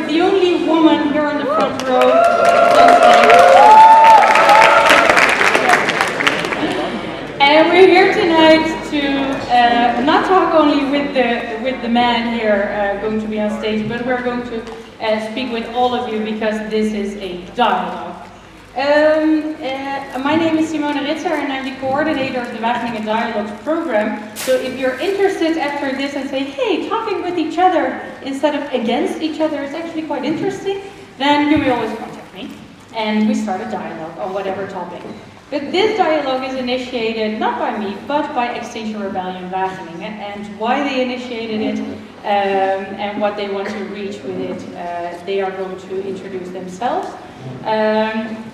with the only woman here in the front row. And we're here tonight to not talk only with the man here going to be on stage, but we're going to speak with all of you because this is a dialogue. My name is Simone Ritzer and I'm the coordinator of the Wageningen Dialogues program. So if you're interested after this and say, hey, talking with each other instead of against each other is actually quite interesting, then you may always contact me and we start a dialogue on whatever topic. But this dialogue is initiated not by me, but by Extinction Rebellion Wageningen, and why they initiated it and what they want to reach with it, they are going to introduce themselves.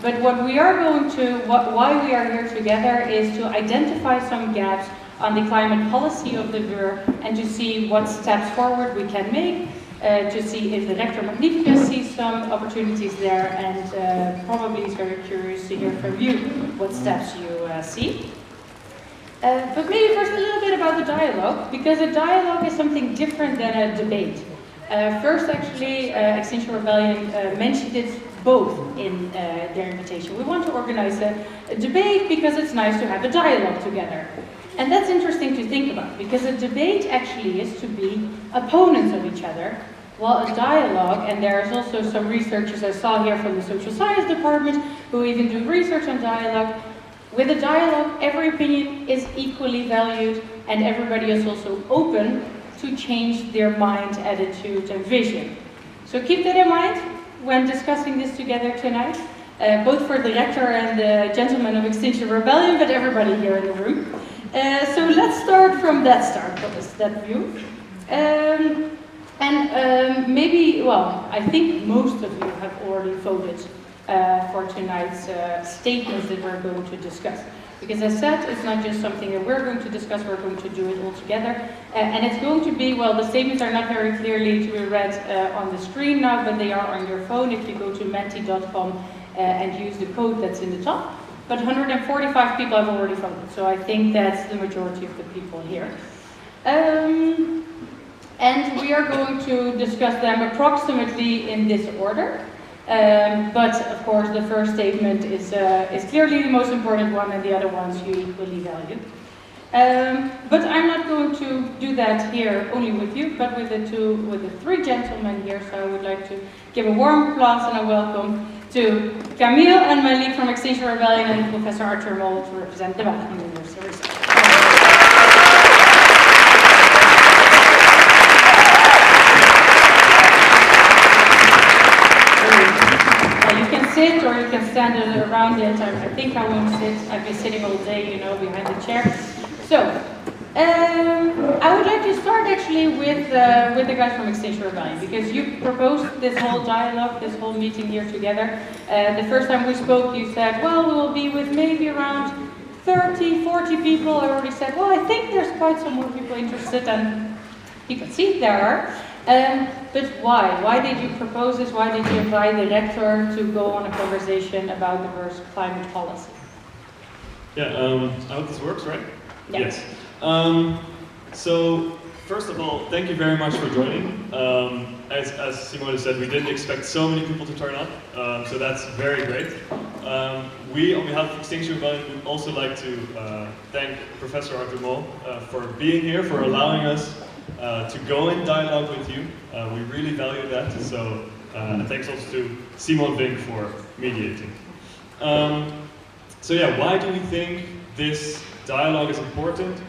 But what we are going to, why we are here together is to identify some gaps on the climate policy of the WUR and to see what steps forward we can make, to see if the Rector Magnificus sees some opportunities there, and probably is very curious to hear from you what steps you see. But maybe first a little bit about the dialogue, because a dialogue is something different than a debate. First, actually, Extinction Rebellion mentioned it both in their invitation. We want to organize a debate because it's nice to have a dialogue together. And that's interesting to think about, because a debate actually is to be opponents of each other, while a dialogue, and there's also some researchers I saw here from the social science department who even do research on dialogue. With a dialogue, every opinion is equally valued and everybody is also open to change their mind, attitude and vision. So keep that in mind when discussing this together tonight, both for the rector and the gentleman of Extinction Rebellion, but everybody here in the room. So let's start from that view. Maybe, well, I think most of you have already voted for tonight's statements that we're going to discuss. Because as said, it's not just something that we're going to discuss, we're going to do it all together. And it's going to be, well, the statements are not very clearly to be read on the screen now, but they are on your phone if you go to menti.com and use the code that's in the top. But 145 people have already voted, so I think that's the majority of the people here. And we are going to discuss them approximately in this order. But of course the first statement is clearly the most important one, and the other ones you equally value. But I'm not going to do that here only with you, but with the three gentlemen here. So I would like to give a warm applause and a welcome to Camille and Malik from Extinction Rebellion and Professor Arthur Mol to represent the Wageningen University Research. You can sit or you can stand around it. I think I won't sit. I've been sitting all day, you know, behind the chair. So, I would like to start actually with the guys from Extinction Rebellion, because you proposed this whole dialogue, this whole meeting here together. The first time we spoke, you said, well, we'll be with maybe around 30, 40 people. I already said, well, I think there's quite some more people interested, and you can see there are. But why? Why did you propose this? Why did you invite the rector to go on a conversation about the WUR's climate policy? Yeah, I hope this works, right? Yeah. Yes. So, first of all, thank you very much for joining. As Simone said, we didn't expect so many people to turn up, so that's very great. We, on behalf of Extinction Rebellion, would also like to thank Professor Arthur Mol for being here, for allowing us to go in dialogue with you. We really value that, so thanks also to Simon Vink for mediating. So yeah, why do we think this dialogue is important?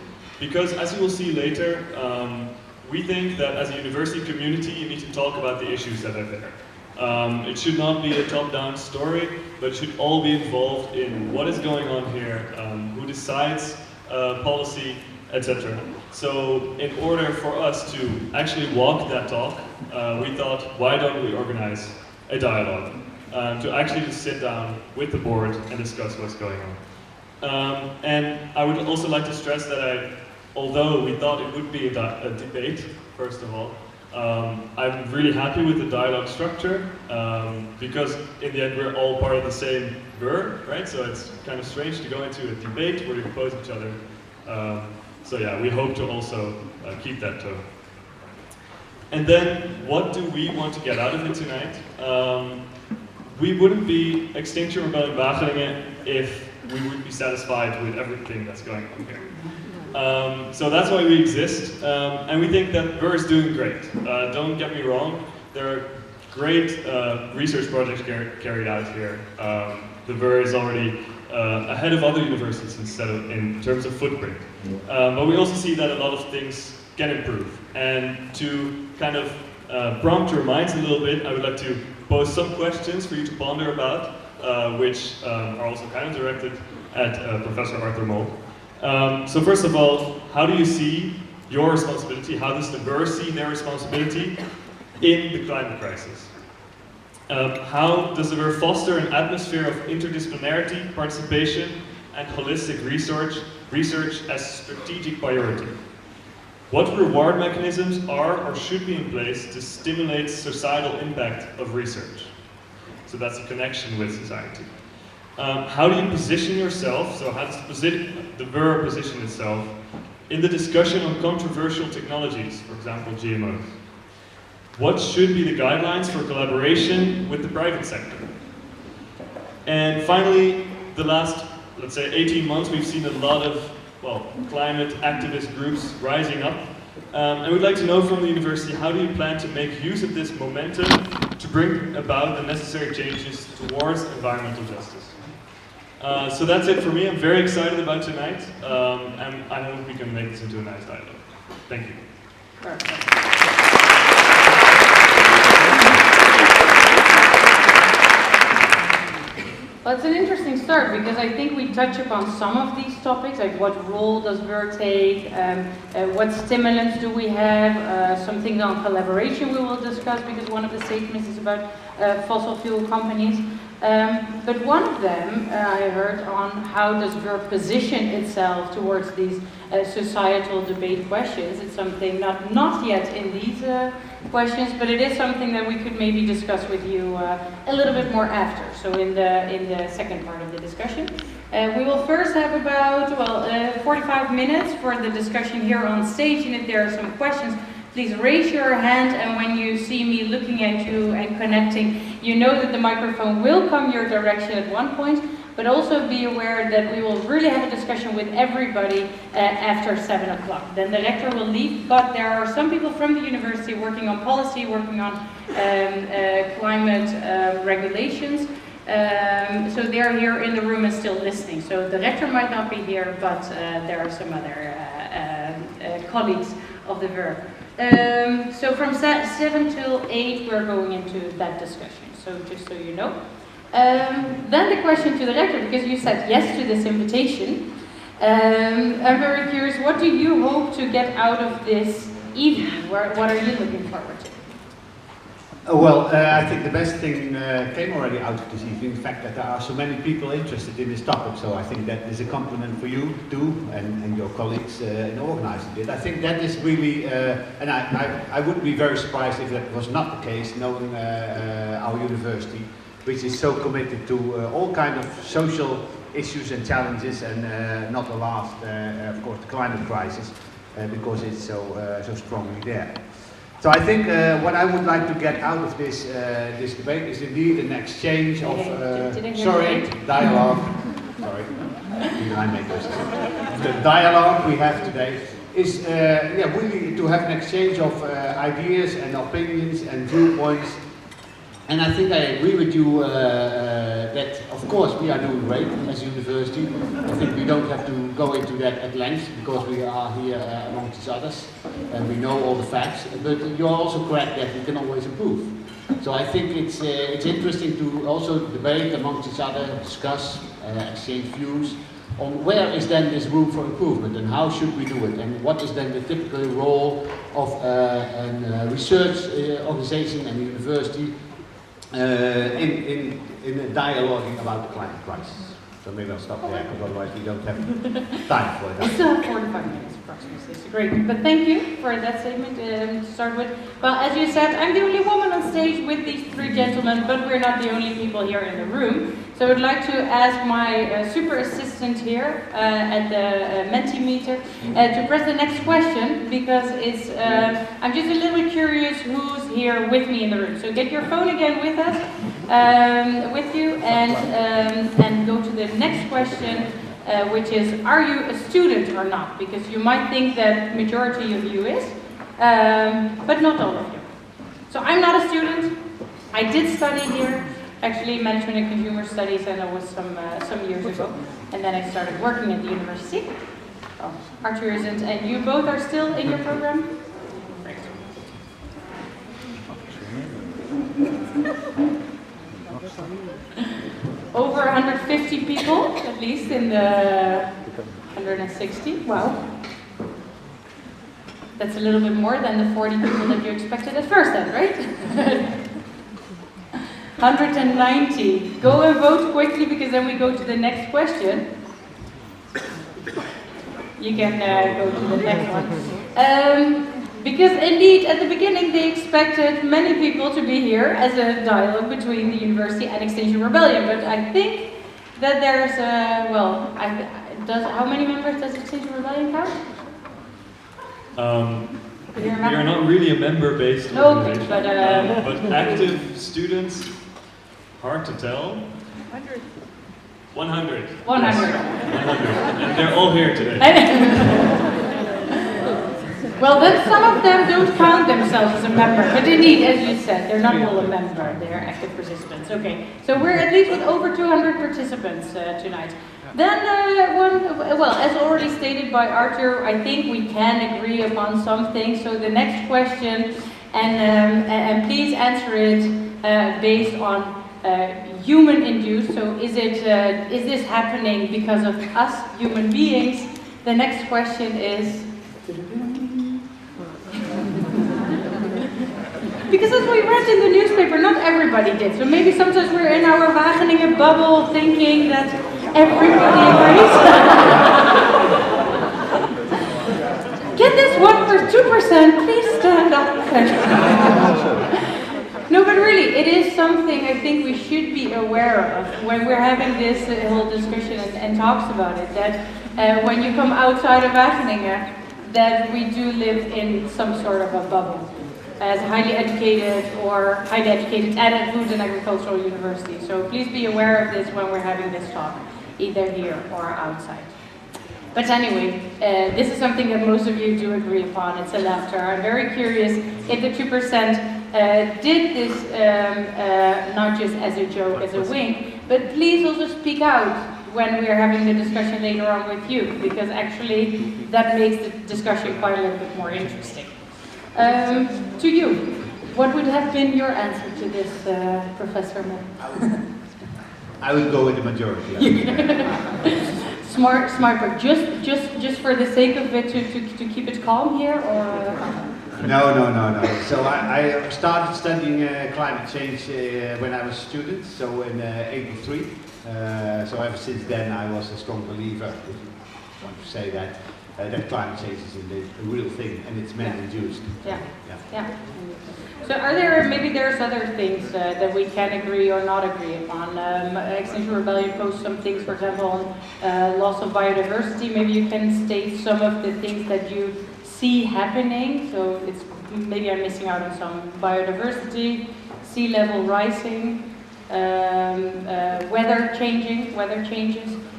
Because as you will see later, we think that as a university community you need to talk about the issues that are there. It should not be a top-down story, but it should all be involved in what is going on here, who decides policy, etc. So in order for us to actually walk that talk, we thought, why don't we organize a dialogue to actually just sit down with the board and discuss what's going on. And I would also like to stress that although we thought it would be a debate, first of all, I'm really happy with the dialogue structure, because in the end we're all part of the same WUR, right? So it's kind of strange to go into a debate where you oppose each other. So yeah, we hope to also keep that tone. And then, what do we want to get out of it tonight? We wouldn't be Extinction Rebellion Wageningen if we would be satisfied with everything that's going on here. So that's why we exist, and we think that WUR is doing great. Don't get me wrong, there are great research projects carried out here. The WUR is already ahead of other universities in terms of footprint. But we also see that a lot of things can improve. And to kind of prompt your minds a little bit, I would like to pose some questions for you to ponder about, which are also kind of directed at Professor Arthur Mol. So first of all, how do you see your responsibility? How does the WUR see their responsibility in the climate crisis? How does the WUR foster an atmosphere of interdisciplinarity, participation, and holistic research as strategic priority? What reward mechanisms are or should be in place to stimulate societal impact of research? So that's a connection with society. How do you position yourself, so how does the WUR position itself in the discussion on controversial technologies, for example GMOs? What should be the guidelines for collaboration with the private sector? And finally, the last, let's say, 18 months, we've seen a lot of, well, climate activist groups rising up. And we'd like to know from the university, how do you plan to make use of this momentum to bring about the necessary changes towards environmental justice? So that's it for me. I'm very excited about tonight, and I hope we can make this into a nice dialogue. Thank you. Perfect. Well, it's an interesting start because I think we touch upon some of these topics, like what role does WUR take, what stimulants do we have, some things on collaboration we will discuss because one of the statements is about fossil fuel companies. But one of them I heard on how does WUR position itself towards these societal debate questions. It's something not yet in these questions, but it is something that we could maybe discuss with you a little bit more after. So in the second part of the discussion, we will first have about 45 minutes for the discussion here on stage, and if there are some questions, please raise your hand, and when you see me looking at you and connecting, you know that the microphone will come your direction at one point, but also be aware that we will really have a discussion with everybody after 7 o'clock. Then the rector will leave, but there are some people from the university working on policy, working on climate regulations, so they're here in the room and still listening. So the rector might not be here, but there are some other colleagues of the WUR. So from 7 till 8 we're going into that discussion, so just so you know. Then the question to the rector, because you said yes to this invitation, I'm very curious, what do you hope to get out of this evening? What are you looking forward to? I think the best thing came already out of this evening, the fact that there are so many people interested in this topic, so I think that is a compliment for you too, and your colleagues in organizing it. I think that is really, and I would be very surprised if that was not the case, knowing our university, which is so committed to all kinds of social issues and challenges, and not the last, of course, the climate crisis, because it's so strongly there. So I think what I would like to get out of this this debate is indeed an exchange of dialogue. Sorry, the dialogue we have today is really to have an exchange of ideas and opinions and viewpoints. And I think I agree with you that, of course, we are doing great as a university. I think we don't have to go into that at length because we are here amongst each others and we know all the facts. But you're also correct that we can always improve. So I think it's interesting to also debate amongst each other, discuss, exchange views on where is then this room for improvement and how should we do it, and what is then the typical role of a research organization and university in dialoguing about the climate crisis. So maybe I'll stop there, because otherwise we don't have time for We that. still have 45 minutes approximately, so great. But thank you for that statement to start with. Well, as you said, I'm the only woman on stage with these three gentlemen, but we're not the only people here in the room. So I would like to ask my super assistant here at the Mentimeter to press the next question, because it's I'm just a little curious who's here with me in the room. So get your phone again with us, with you, and go to the next question, which is, are you a student or not? Because you might think that majority of you is, but not all of you. So I'm not a student. I did study here, actually management and consumer studies, and it was some years ago. And then I started working at the university. Oh, Arthur isn't, and you both are still in your program? Great. Over 150 people, at least in the 160. Wow. That's a little bit more than the 40 people that you expected at first then, right? 190. Go and vote quickly, because then we go to the next question. You can go to the next one. Because indeed, at the beginning, they expected many people to be here as a dialogue between the university and Extinction Rebellion. But I think that there's well, how many members does Extinction Rebellion count? You're not really a member-based organization, but active students, hard to tell. 100. 100. 100. And they're all here today. Well, then some of them don't count themselves as a member, but indeed, as you said, they're not all a member, they're active participants. Okay, so we're at least with over 200 participants tonight. Then, well, as already stated by Arthur, I think we can agree upon some things. So the next question, and please answer it based on human-induced. So is this happening because of us, human beings? The next question is, because as we read in the newspaper, not everybody did. So maybe sometimes we're in our Wageningen bubble thinking that everybody agrees. Get this 2%, please stand up. No, but really, it is something I think we should be aware of when we're having this whole discussion and talks about it, that when you come outside of Wageningen, that we do live in some sort of a bubble as highly educated and at food and agricultural university. So please be aware of this when we're having this talk, either here or outside. But anyway, this is something that most of you do agree upon. It's a laughter. I'm very curious if the 2% did this not just as a joke, as a wink, but please also speak out when we're having the discussion later on with you, because actually that makes the discussion quite a little bit more interesting. To you, what would have been your answer to this, Professor Mann? I would go with the majority. Smart, but just for the sake of it, to keep it calm here, or? No. So I started studying climate change when I was a student, so in 83. So ever since then I was a strong believer, if you want to say that, that climate change is a real thing and it's man-induced. Yeah. So are there's other things that we can agree or not agree upon? Extinction Rebellion posts some things, for example, on loss of biodiversity. Maybe you can state some of the things that you see happening. So it's maybe I'm missing out on some. Biodiversity, sea level rising, weather changes,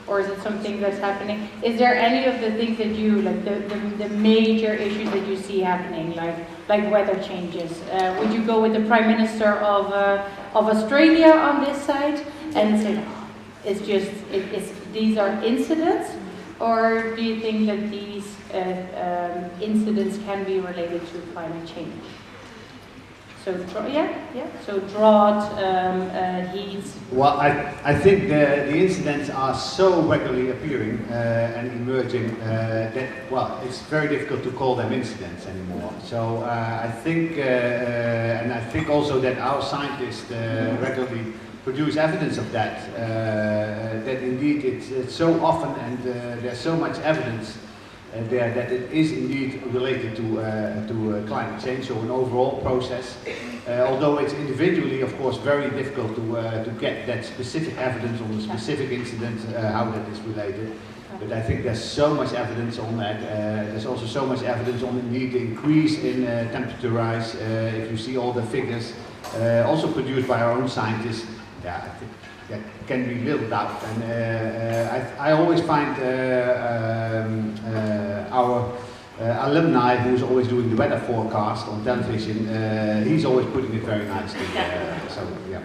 or is it something that's happening? Is there any of the things that you, like the major issues that you see happening, like weather changes? Would you go with the Prime Minister of Australia on this side and say, these are incidents? Or do you think that these incidents can be related to climate change? So so drought, heat. Well, I think the incidents are so regularly appearing and emerging that, well, it's very difficult to call them incidents anymore. So I think, and I think also that our scientists regularly produce evidence of that, that indeed it's so often and there's so much evidence there that it is indeed related to climate change, so an overall process. Although it's individually, of course, very difficult to get that specific evidence on the specific incident, how that is related. But I think there's so much evidence on that. There's also so much evidence on indeed the increase in temperature rise. If you see all the figures, also produced by our own scientists, yeah, I think that can be little doubt. And I always find our alumni, who's always doing the weather forecast on television, he's always putting it very nicely. So yeah.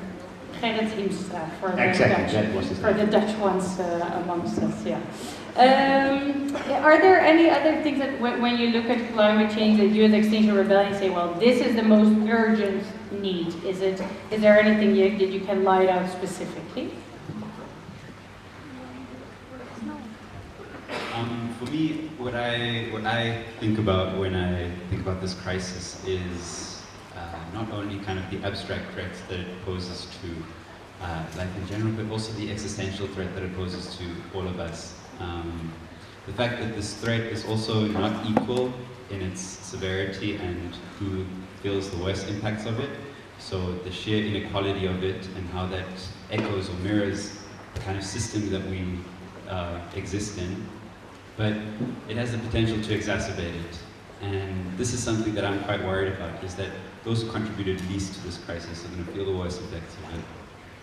Gerrit Hiemstra for the Exactly, Dutch, that was his for name. the Dutch ones amongst us. Yeah. Are there any other things that when you look at climate change that you as Extinction Rebellion say, well, this is the most urgent need? Is there anything that you can light out specifically? For me, what I think about when I think about this crisis is not only kind of the abstract threats that it poses to life in general, but also the existential threat that it poses to all of us. The fact that this threat is also not equal in its severity and who feels the worst impacts of it. So the sheer inequality of it and how that echoes or mirrors the kind of system that we exist in. But it has the potential to exacerbate it. And this is something that I'm quite worried about, is that those who contributed least to this crisis are going to feel the worst effects of it.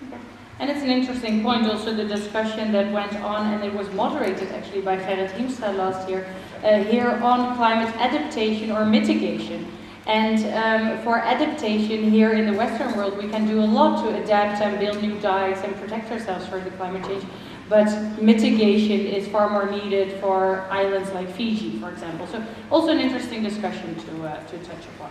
Okay. And it's an interesting point also, the discussion that went on, and it was moderated actually by Gerrit Hiemstra last year, here on climate adaptation or mitigation. And for adaptation here in the Western world, we can do a lot to adapt and build new dikes and protect ourselves from the climate change. But mitigation is far more needed for islands like Fiji, for example. So also an interesting discussion to touch upon.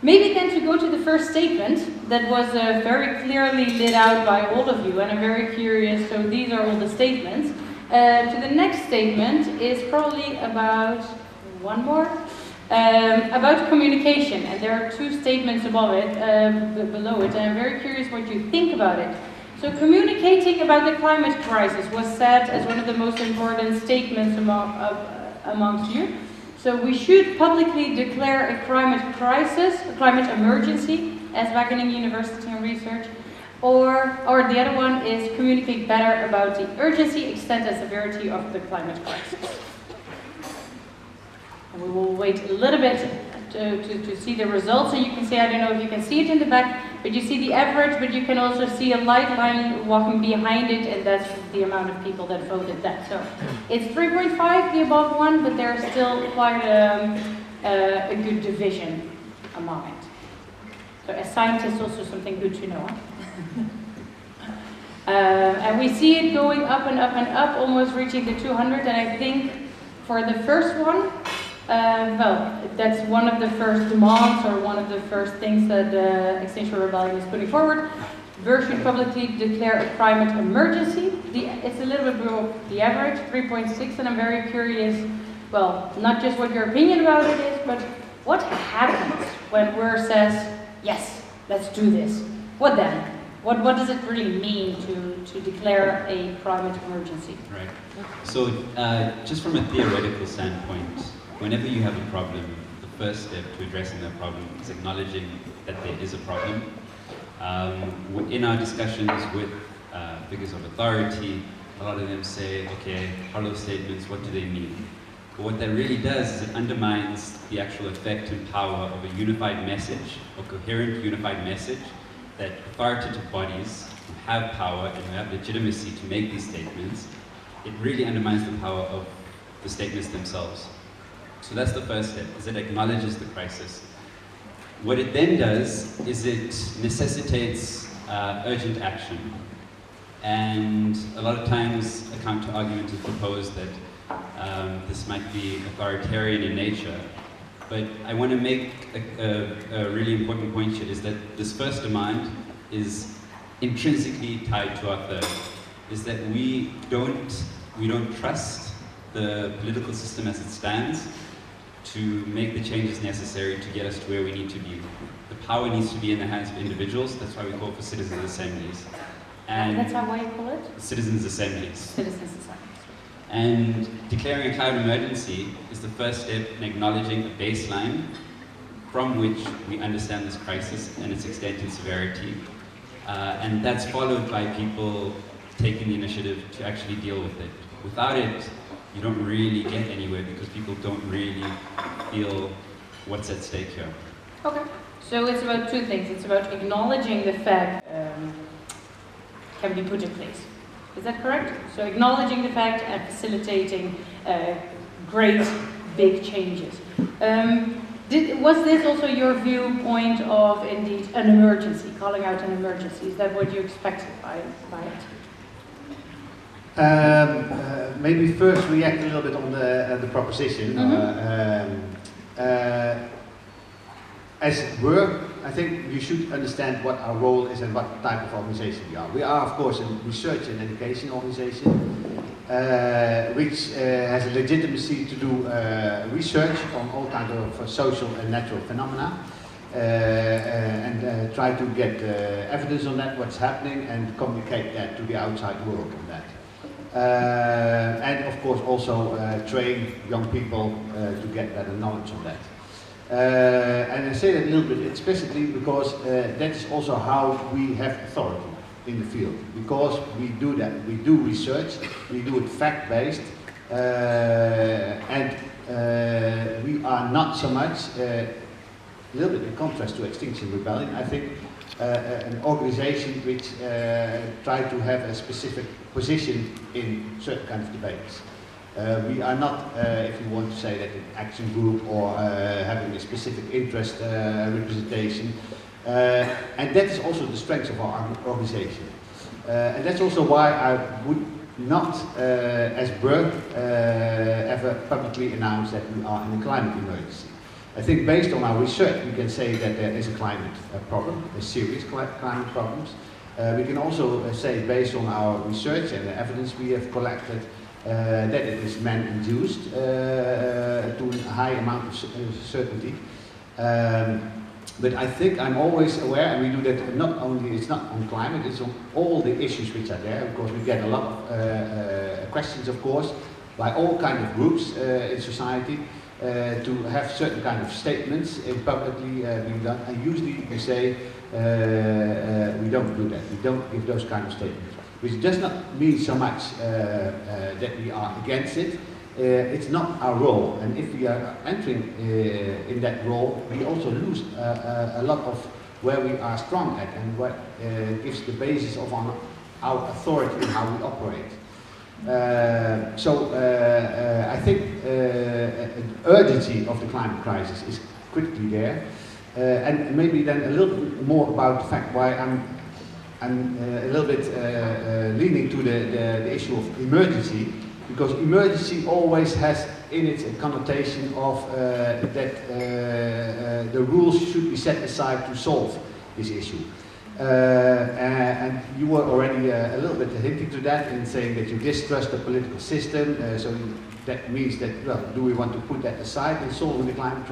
Maybe then to go to the first statement that was very clearly lit out by all of you, and I'm very curious, so these are all the statements. To the next statement is probably about one more, about communication, and there are two statements above it, below it, and I'm very curious what you think about it. So communicating about the climate crisis was said as one of the most important statements amongst you. So we should publicly declare a climate crisis, a climate emergency, as Wageningen University and Research, or the other one is communicate better about the urgency, extent and severity of the climate crisis. And we will wait a little bit to see the results, and you can see, I don't know if you can see it in the back, but you see the average, but you can also see a light line walking behind it, and that's the amount of people that voted that. So it's 3.5, the above one, but there's still quite a good division among it. So as scientists, also something good to know. And we see it going up and up and up, almost reaching the 200, and I think for the first one, well, that's one of the first demands or one of the first things that Extinction Rebellion is putting forward. WUR should publicly declare a climate emergency. It's a little bit below the average, 3.6, and I'm very curious, well, not just what your opinion about it is, but what happens when WUR says, yes, let's do this? What then? What does it really mean to declare a climate emergency? Right. So just from a theoretical standpoint, whenever you have a problem, the first step to addressing that problem is acknowledging that there is a problem. In our discussions with figures of authority, a lot of them say, okay, hollow statements, what do they mean? But what that really does is it undermines the actual effect and power of a unified message, a coherent unified message that authoritative bodies who have power and who have legitimacy to make these statements, it really undermines the power of the statements themselves. So that's the first step, is it acknowledges the crisis. What it then does is it necessitates urgent action. And a lot of times a counter-argument is proposed that this might be authoritarian in nature. But I want to make a really important point here, is that this first demand is intrinsically tied to our third, is that we don't trust the political system as it stands to make the changes necessary to get us to where we need to be. The power needs to be in the hands of individuals. That's why we call for citizen assemblies. And that's how you call it? citizens' assemblies. Citizens' assemblies. And declaring a cloud emergency is the first step in acknowledging a baseline from which we understand this crisis and its extent and severity. And that's followed by people taking the initiative to actually deal with it. Without it, you don't really get anywhere because people don't really feel what's at stake here. Okay. So it's about two things. It's about acknowledging the fact can be put in place. Is that correct? So acknowledging the fact and facilitating great big changes. Was this also your viewpoint of indeed an emergency, calling out an emergency? Is that what you expected by it? Maybe first react a little bit on the proposition. As WUR, I think you should understand what our role is and what type of organization we are. We are, of course, a research and education organization, which has a legitimacy to do research on all kinds of social and natural phenomena, and try to get evidence on that, what's happening, and communicate that to the outside world on that. And of course also train young people to get better knowledge on that. And I say that a little bit explicitly because that's also how we have authority in the field. Because we do that, we do research, we do it fact-based, and we are not so much, a little bit in contrast to Extinction Rebellion, I think, an organization which try to have a specific position in certain kind of debates. We are not, if you want to say that, an action group or having a specific interest representation. And that is also the strength of our organization. And that's also why I would not, as WUR, ever publicly announce that we are in a climate emergency. I think based on our research, we can say that there is a climate problem, a serious climate problems. We can also say, based on our research and the evidence we have collected, that it is man-induced to a high amount of certainty. But I think I'm always aware, and we do that not only, it's not on climate, it's on all the issues which are there. Of course, we get a lot of questions, of course, by all kinds of groups in society to have certain kind of statements publicly being done. And usually we say we don't do that, we don't give those kind of statements. Which does not mean so much that we are against it. It's not our role, and if we are entering in that role, we also lose a lot of where we are strong at and what gives the basis of our authority and how we operate. So I think the urgency of the climate crisis is critically there, and maybe then a little bit more about the fact why I'm a little bit leaning to the issue of emergency, because emergency always has in it a connotation of that the rules should be set aside to solve this issue. And you were already a little bit hinting to that in saying that you distrust the political system, so that means that, well, do we want to put that aside in solving the climate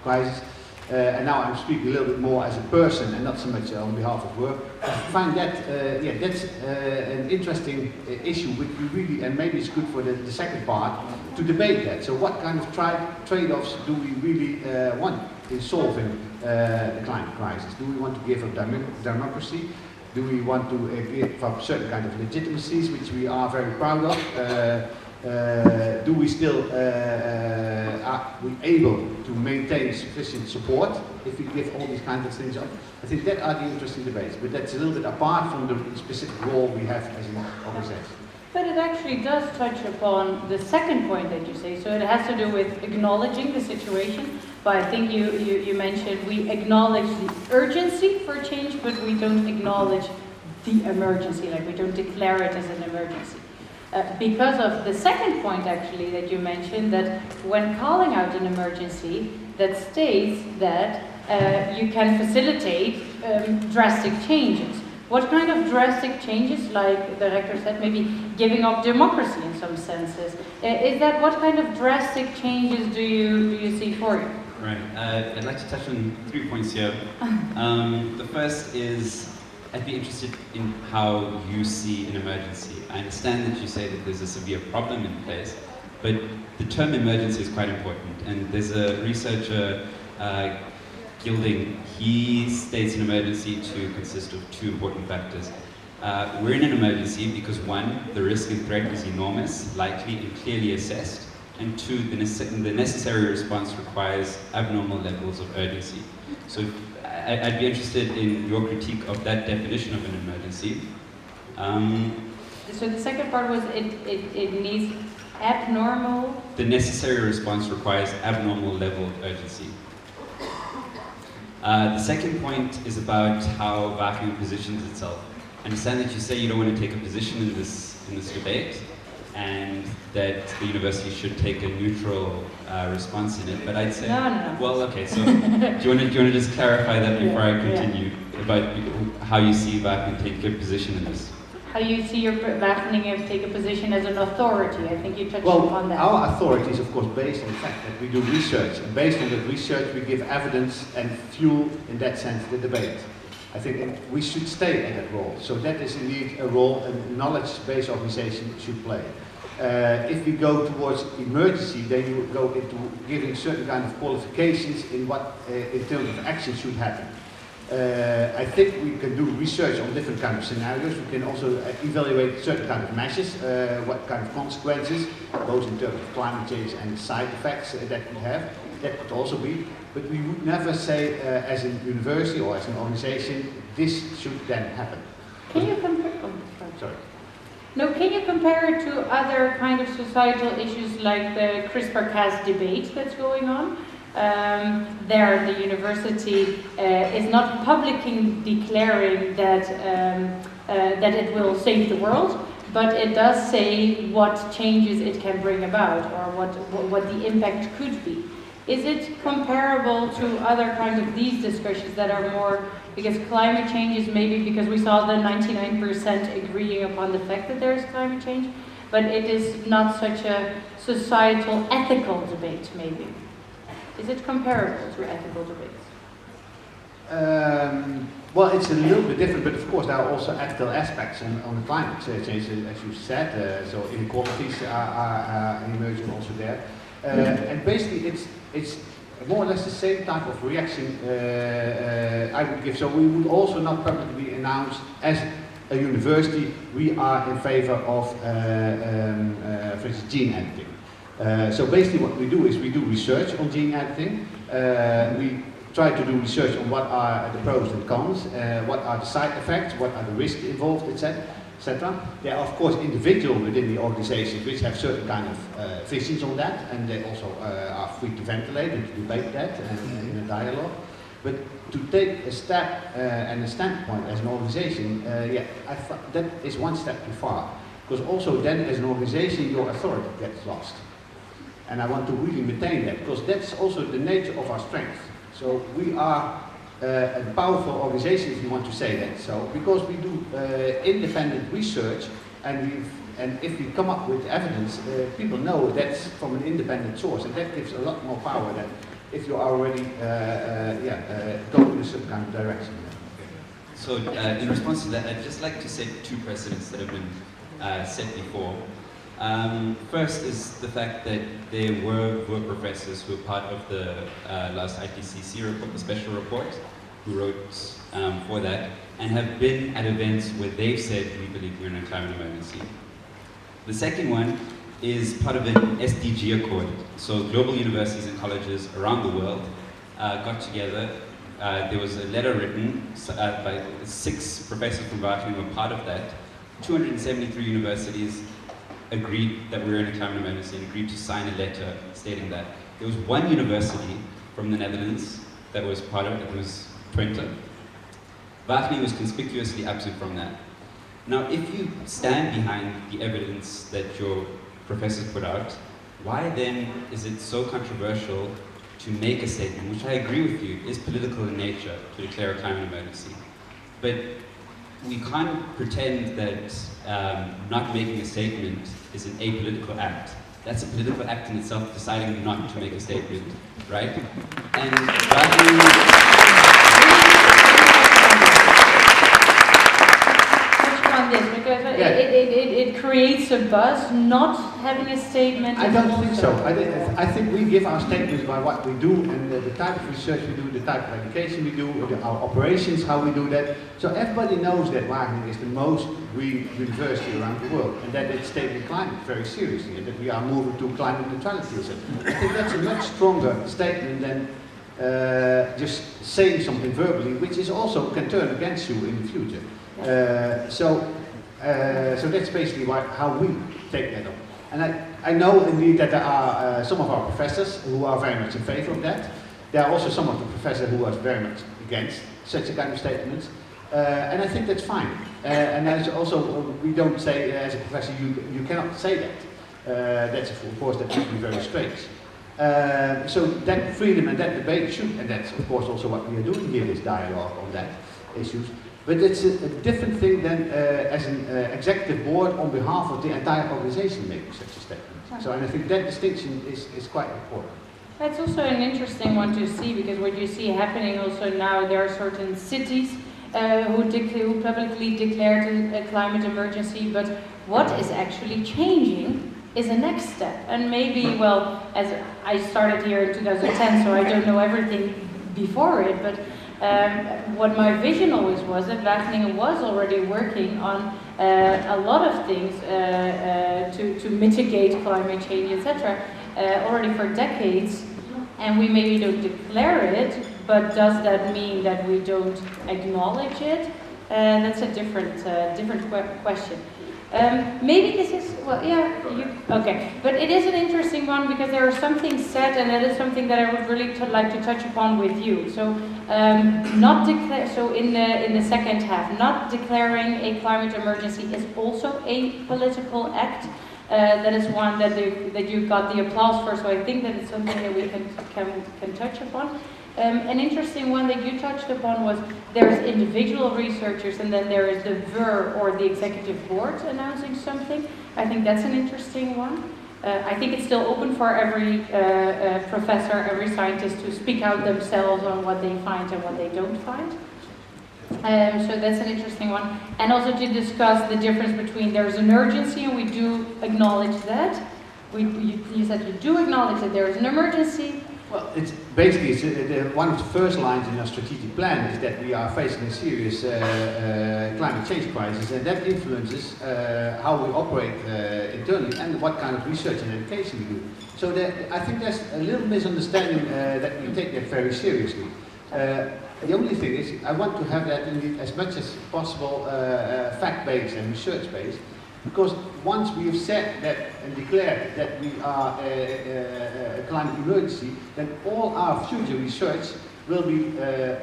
crisis? And now I'm speaking a little bit more as a person and not so much on behalf of WUR. I find that, yeah, that's an interesting issue which we really, and maybe it's good for the second part, to debate that. So what kind of trade-offs do we really want in solving the climate crisis? Do we want to give up democracy? Do we want to give up certain kind of legitimacies which we are very proud of? Do we still are we able to maintain sufficient support if we give all these kinds of things up? I think that are the interesting debates, but that's a little bit apart from the specific role we have as an organization. But it actually does touch upon the second point that you say, so it has to do with acknowledging the situation, but I think you mentioned we acknowledge the urgency for change, but we don't acknowledge the emergency, like we don't declare it as an emergency. Because of the second point actually that you mentioned, that when calling out an emergency, that states that you can facilitate drastic changes. What kind of drastic changes, like the rector said, maybe giving up democracy in some senses? Is that, what kind of drastic changes do you see for you? Right, I'd like to touch on 3 points here. The first is, I'd be interested in how you see an emergency. I understand that you say that there's a severe problem in place, but the term emergency is quite important. And there's a researcher, Gilding, he states an emergency to consist of two important factors. We're in an emergency because one, the risk and threat is enormous, likely and clearly assessed, and two, the necessary response requires abnormal levels of urgency. So I'd be interested in your critique of that definition of an emergency. So the second part was it needs abnormal. The necessary response requires abnormal level of urgency. The second point is about how Wageningen positions itself. I understand that you say you don't want to take a position in this debate, and that the university should take a neutral response in it. But I'd say, no. Well, okay. So do you want to just clarify that before I continue about how you see Wageningen take a position in this? How do you see your Wageningen take a position as an authority? I think you touched upon that. Our authority is of course based on the fact that we do research, and based on that research we give evidence and fuel, in that sense, the debate. I think we should stay in that role. So that is indeed a role a knowledge-based organization should play. If we go towards emergency, then you go into giving certain kind of qualifications in what in terms of action should happen. I think we can do research on different kind of scenarios. We can also evaluate certain kind of measures, what kind of consequences, both in terms of climate change and side effects that we have. That could also be. But we would never say, as a university or as an organization, this should then happen. Can you compare? Oh, sorry. No, can you compare it to other kind of societal issues like the CRISPR-Cas debate that's going on? There, the university is not publicly declaring that that it will save the world, but it does say what changes it can bring about, or what the impact could be. Is it comparable to other kinds of these discussions that are more, because climate change is maybe because we saw the 99% agreeing upon the fact that there is climate change, but it is not such a societal ethical debate maybe? Is it comparable to ethical debates? Well, it's a little bit different, but of course there are also ethical aspects on the climate change, as you said. So inequalities are emerging also there. And basically it's more or less the same type of reaction I would give. So we would also not publicly announce as a university we are in favor of, for instance, gene editing. So basically what we do is we do research on gene editing. We try to do research on what are the pros and cons, what are the side effects, what are the risks involved, etc. There are of course individuals within the organizations which have certain kind of visions on that, and they also are free to ventilate and to debate that and in a dialogue. But to take a step and a standpoint as an organization, that is one step too far. Because also then as an organization your authority gets lost. And I want to really maintain that, because that's also the nature of our strength. So we are a powerful organization, if you want to say that. So because we do independent research, and if we come up with evidence, people know that's from an independent source, and that gives a lot more power than if you are already going in a certain kind of direction. So in response to that, I'd just like to set two precedents that have been set before. First is the fact that there were professors who were part of the last IPCC report, the special report, who wrote for that, and have been at events where they've said we believe we're in a climate emergency. The second one is part of an SDG accord. So global universities and colleges around the world got together. There was a letter written by 6 professors from Wageningen who were part of that. 273 universities agreed that we were in a climate emergency and agreed to sign a letter stating that. There was one university from the Netherlands that was part of it, it was Twente. Wageningen was conspicuously absent from that. Now, if you stand behind the evidence that your professors put out, why then is it so controversial to make a statement, which I agree with you, is political in nature, to declare a climate emergency? But we can't pretend that not making a statement is an apolitical act. That's a political act in itself, deciding not to make a statement, right? And creates a buzz. Not having a statement. I don't think so. also- I think we give our statements by what we do and the type of research we do, the type of education we do, our operations, how we do that. So everybody knows that Wageningen is the most green university around the world and that it's taking climate very seriously and that we are moving to climate neutrality. So I think that's a much stronger statement than just saying something verbally, which is also can turn against you in the future. So that's basically how we take that up. And I know indeed that there are some of our professors who are very much in favor of that. There are also some of the professors who are very much against such a kind of statements. And I think that's fine. And there's also, we don't say as a professor, you cannot say that. That's of course, that would be very strange. So that freedom and that debate should, and that's of course also what we are doing here, this dialogue on that issues. But it's a different thing than as an executive board on behalf of the entire organization making such a statement. So, and I think that distinction is quite important. That's also an interesting one to see, because what you see happening also now, there are certain cities who publicly declared a climate emergency, but what is actually changing is a next step. And maybe, well, as I started here in 2010, so I don't know everything before it, but what my vision always was that Wageningen was already working on a lot of things to mitigate climate change, etc., already for decades, and we maybe don't declare it, but does that mean that we don't acknowledge it? That's a different question. Maybe this is, well, yeah, okay. But it is an interesting one because there are some things said, and that is something that I would really like to touch upon with you. So, so in the second half, not declaring a climate emergency is also a political act. That is one that you got the applause for. So I think that it's something that we can touch upon. An interesting one that you touched upon was there's individual researchers and then there is the WUR or the executive board announcing something. I think that's an interesting one. I think it's still open for every professor, every scientist to speak out themselves on what they find and what they don't find. So that's an interesting one. And also to discuss the difference between there's an urgency and we do acknowledge that. You said you do acknowledge that there is an emergency. Well, it's basically one of the first lines in our strategic plan is that we are facing a serious climate change crisis, and that influences how we operate internally and what kind of research and education we do. So I think there's a little misunderstanding that we take that very seriously. The only thing is, I want to have that indeed as much as possible fact-based and research-based. Because once we have said that and declared that we are a climate emergency, then all our future research will be,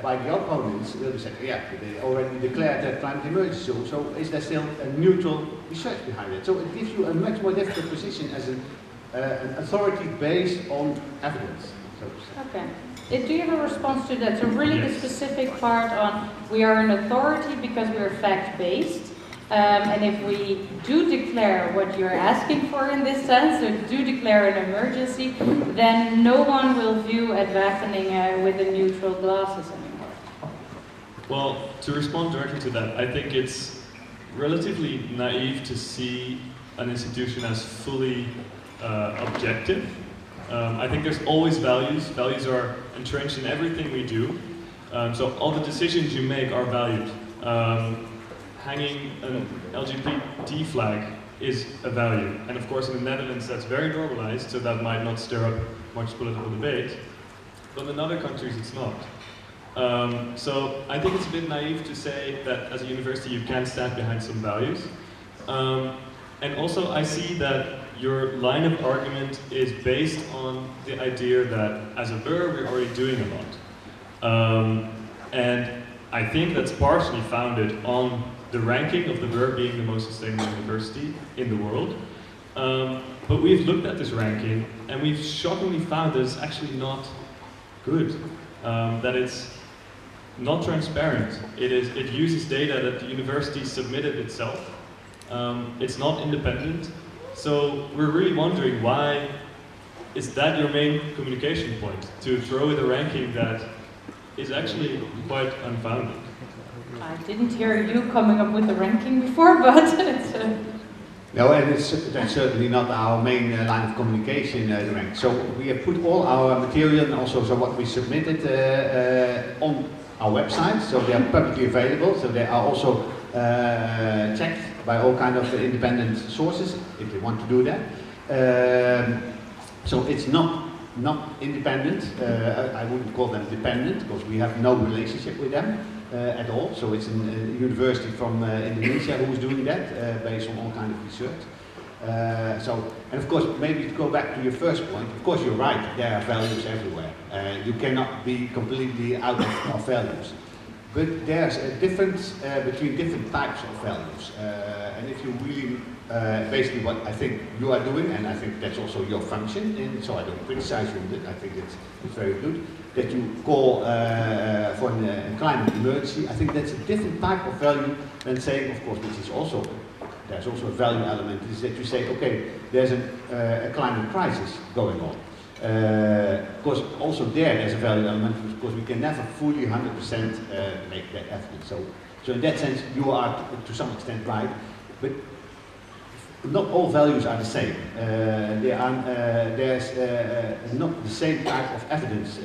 by the opponents, will be said, yeah, they already declared that climate emergency, so is there still a neutral research behind it? So it gives you a much more difficult position as an authority based on evidence. So to say. Okay. Do you have a response to that? So really the specific part on we are an authority because we are fact-based. And if we do declare what you're asking for in this sense, so do declare an emergency, then no one will view at Wageningen with the neutral glasses anymore. Well, to respond directly to that, I think it's relatively naive to see an institution as fully objective. I think there's always values. Values are entrenched in everything we do. So all the decisions you make are valued. Hanging an LGBT flag is a value. And of course in the Netherlands that's very normalized, so that might not stir up much political debate. But in other countries it's not. So I think it's a bit naive to say that as a university you can stand behind some values. And also I see that your line of argument is based on the idea that as a WUR we're already doing a lot. And I think that's partially founded on the ranking of the WUR being the most sustainable university in the world. But we've looked at this ranking and we've shockingly found that it's actually not good. That it's not transparent. It uses data that the university submitted itself. It's not independent. So we're really wondering why is that your main communication point? To throw in a ranking that is actually quite unfounded. I didn't hear you coming up with the ranking before, but it's No, and that's certainly not our main line of communication, Rank. So we have put all our material and also so what we submitted on our website, so they are publicly available, so they are also checked by all kind of independent sources, if they want to do that. So it's not independent, I wouldn't call them dependent, because we have no relationship with them at all. So it's a university from Indonesia who is doing that, based on all kind of research. And of course, maybe to go back to your first point, of course you're right, there are values everywhere. You cannot be completely out of values. But there's a difference between different types of values. And if you really, basically what I think you are doing, and I think that's also your function, and so I don't criticize you on it, I think it's very good, that you call for a climate emergency. I think that's a different type of value than saying, of course, which is also, there's also a value element, is that you say, okay, there's a climate crisis going on. Of course, also there's a value element, because we can never fully 100% make that evidence. So in that sense, you are to some extent right, but not all values are the same. There's not the same type of evidence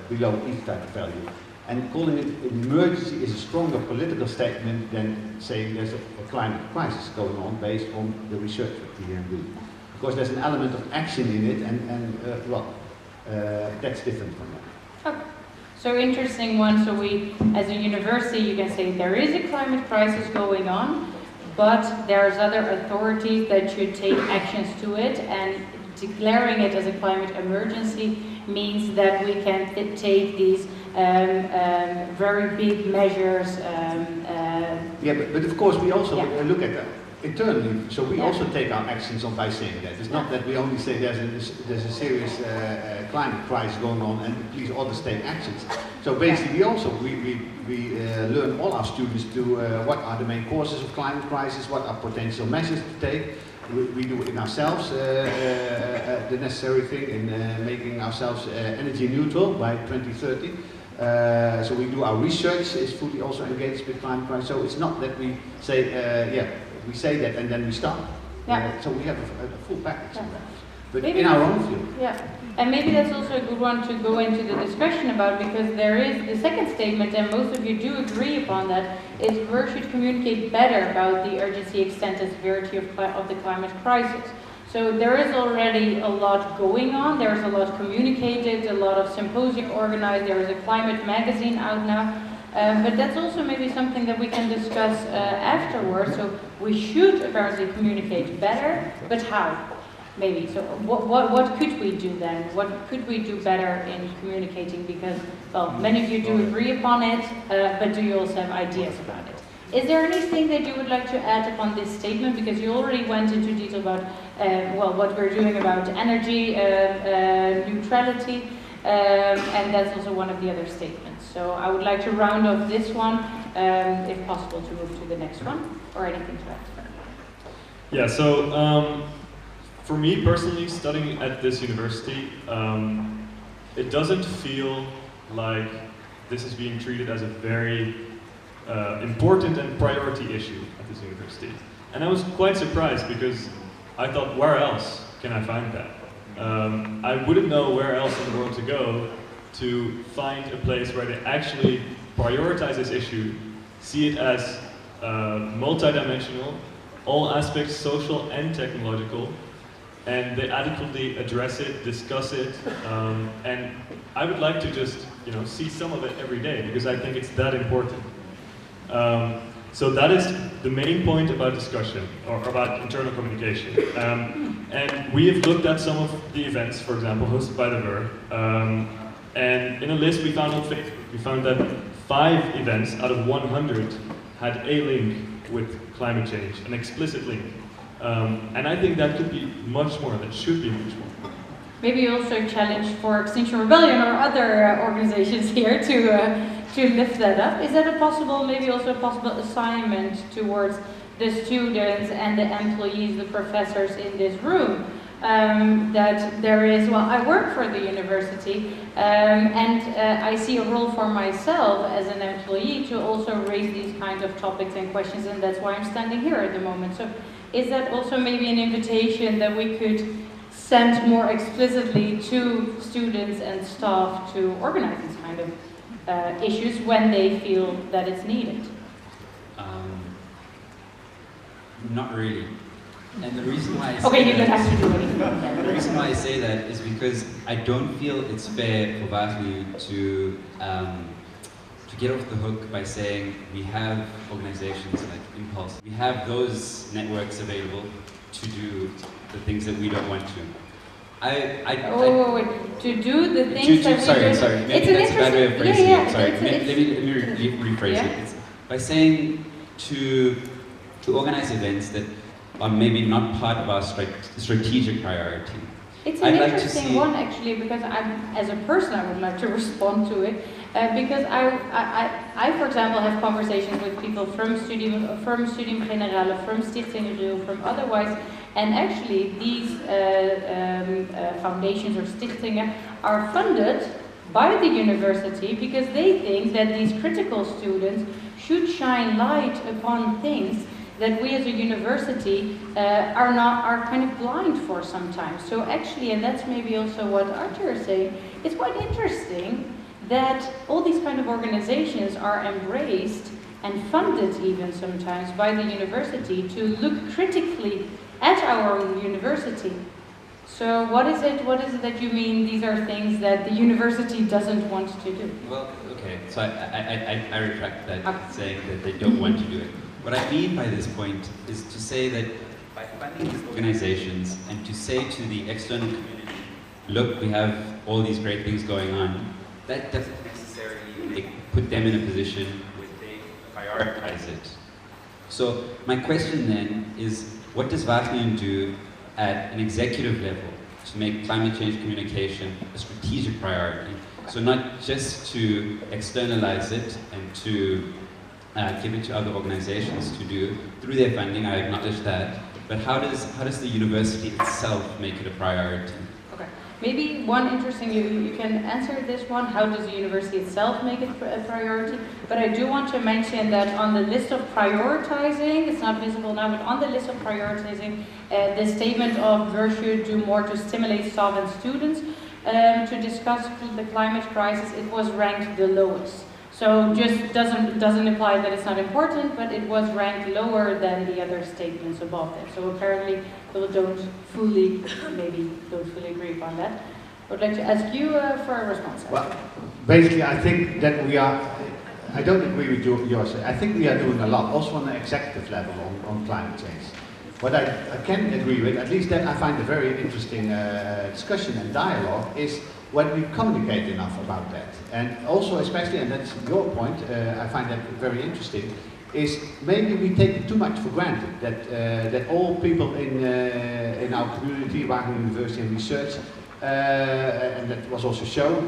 below each type of value. And calling it an emergency is a stronger political statement than saying there's a climate crisis going on based on the research that we do. Because there's an element of action in it, and that's different from that. Okay. So interesting one. So we, as a university, you can say there is a climate crisis going on, but there's other authorities that should take actions to it, and declaring it as a climate emergency means that we can take these very big measures. Yeah, but of course we also look at that internally, so we also take our actions on by saying that. It's not that we only say there's a serious climate crisis going on and please others take actions. So basically we also we learn all our students to what are the main causes of climate crisis, what are potential measures to take. We do it in ourselves, the necessary thing in making ourselves energy neutral by 2030. So we do our research is fully also engaged with climate crisis. So it's not that we say, we say that and then we stop. So we have a full package of that. But maybe in our own field. Yeah, and maybe that's also a good one to go into the discussion about, because there is the second statement, and most of you do agree upon that, is WUR should communicate better about the urgency, extent, and severity of the climate crisis. So there is already a lot going on, there is a lot communicated, a lot of symposium organized, there is a climate magazine out now. But that's also maybe something that we can discuss afterwards. So we should apparently communicate better, but how? Maybe. So what could we do then? What could we do better in communicating? Because, well, many of you do agree upon it, but do you also have ideas about it? Is there anything that you would like to add upon this statement? Because you already went into detail about, well, what we're doing about energy neutrality, and that's also one of the other statements. So I would like to round off this one, if possible, to move to the next one, or anything to add. Yeah, so for me personally, studying at this university, it doesn't feel like this is being treated as a very important and priority issue at this university. And I was quite surprised, because I thought, where else can I find that? I wouldn't know where else in the world to go to find a place where they actually prioritize this issue, see it as multidimensional, all aspects social and technological, and they adequately address it, discuss it, and I would like to just, see some of it every day, because I think it's that important. So that is the main point about discussion, or about internal communication. And we have looked at some of the events, for example, hosted by the WUR, and in a list we found on Facebook, we found that 5 events out of 100 had a link with climate change, an explicit link. And I think that could be much more, that should be much more. Maybe also a challenge for Extinction Rebellion or other organizations here to lift that up. Is that maybe also a possible assignment towards the students and the employees, the professors in this room? that there is, well, I work for the university, and I see a role for myself as an employee to also raise these kinds of topics and questions, and that's why I'm standing here at the moment. So is that also maybe an invitation that we could send more explicitly to students and staff to organize these kind of issues when they feel that it's needed? Not really. And the reason why I say Okay, you don't that, have to do anything. the reason why I say that is because I don't feel it's fair for WUR to get off the hook by saying we have organizations like Impulse, we have those networks available to do the things that we don't want to. Wait. To do the things that we do. Sorry. Maybe It's that's a bad way of phrasing yeah, it. Sorry. it's- Let me rephrase yeah. it. It's by saying to organize events that are maybe not part of our strategic priority. It's an I'd like to interesting see- one actually, because as a person, I would like to respond to it, because I, for example, have conversations with people from Studium Generale, from Stichting RIL, from otherwise, and actually these foundations or stichtingen are funded by the university because they think that these critical students should shine light upon things that we as a university are kind of blind for sometimes. So actually, and that's maybe also what Arthur is saying, it's quite interesting that all these kind of organizations are embraced and funded even sometimes by the university to look critically at our own university. So what is it that you mean these are things that the university doesn't want to do? Well, okay, so I retract that, saying that they don't want to do it. What I mean by this point is to say that by funding these organizations and to say to the external community, look, we have all these great things going on, that doesn't necessarily put them in a position where they prioritize it. So my question then is, what does Wageningen do at an executive level to make climate change communication a strategic priority? So not just to externalize it and to give it to other organizations to do through their funding, I acknowledge that, but how does the university itself make it a priority? Okay, maybe one interesting, you can answer this one, how does the university itself make it a priority? But I do want to mention that on the list of prioritizing, it's not visible now, but on the list of prioritizing, the statement of WUR should do more to stimulate staff and students to discuss the climate crisis, it was ranked the lowest. So just doesn't imply that it's not important, but it was ranked lower than the other statements above that. So apparently people don't fully agree upon that. I would like to ask you for a response. Well, basically I think that we are, I don't agree with yours, I think we are doing a lot, also on the executive level on climate change. What I can agree with, at least that I find a very interesting discussion and dialogue, is when we communicate enough about that. And also especially, and that's your point, I find that very interesting, is maybe we take it too much for granted, that all people in our community, Wageningen University and Research, and that was also shown,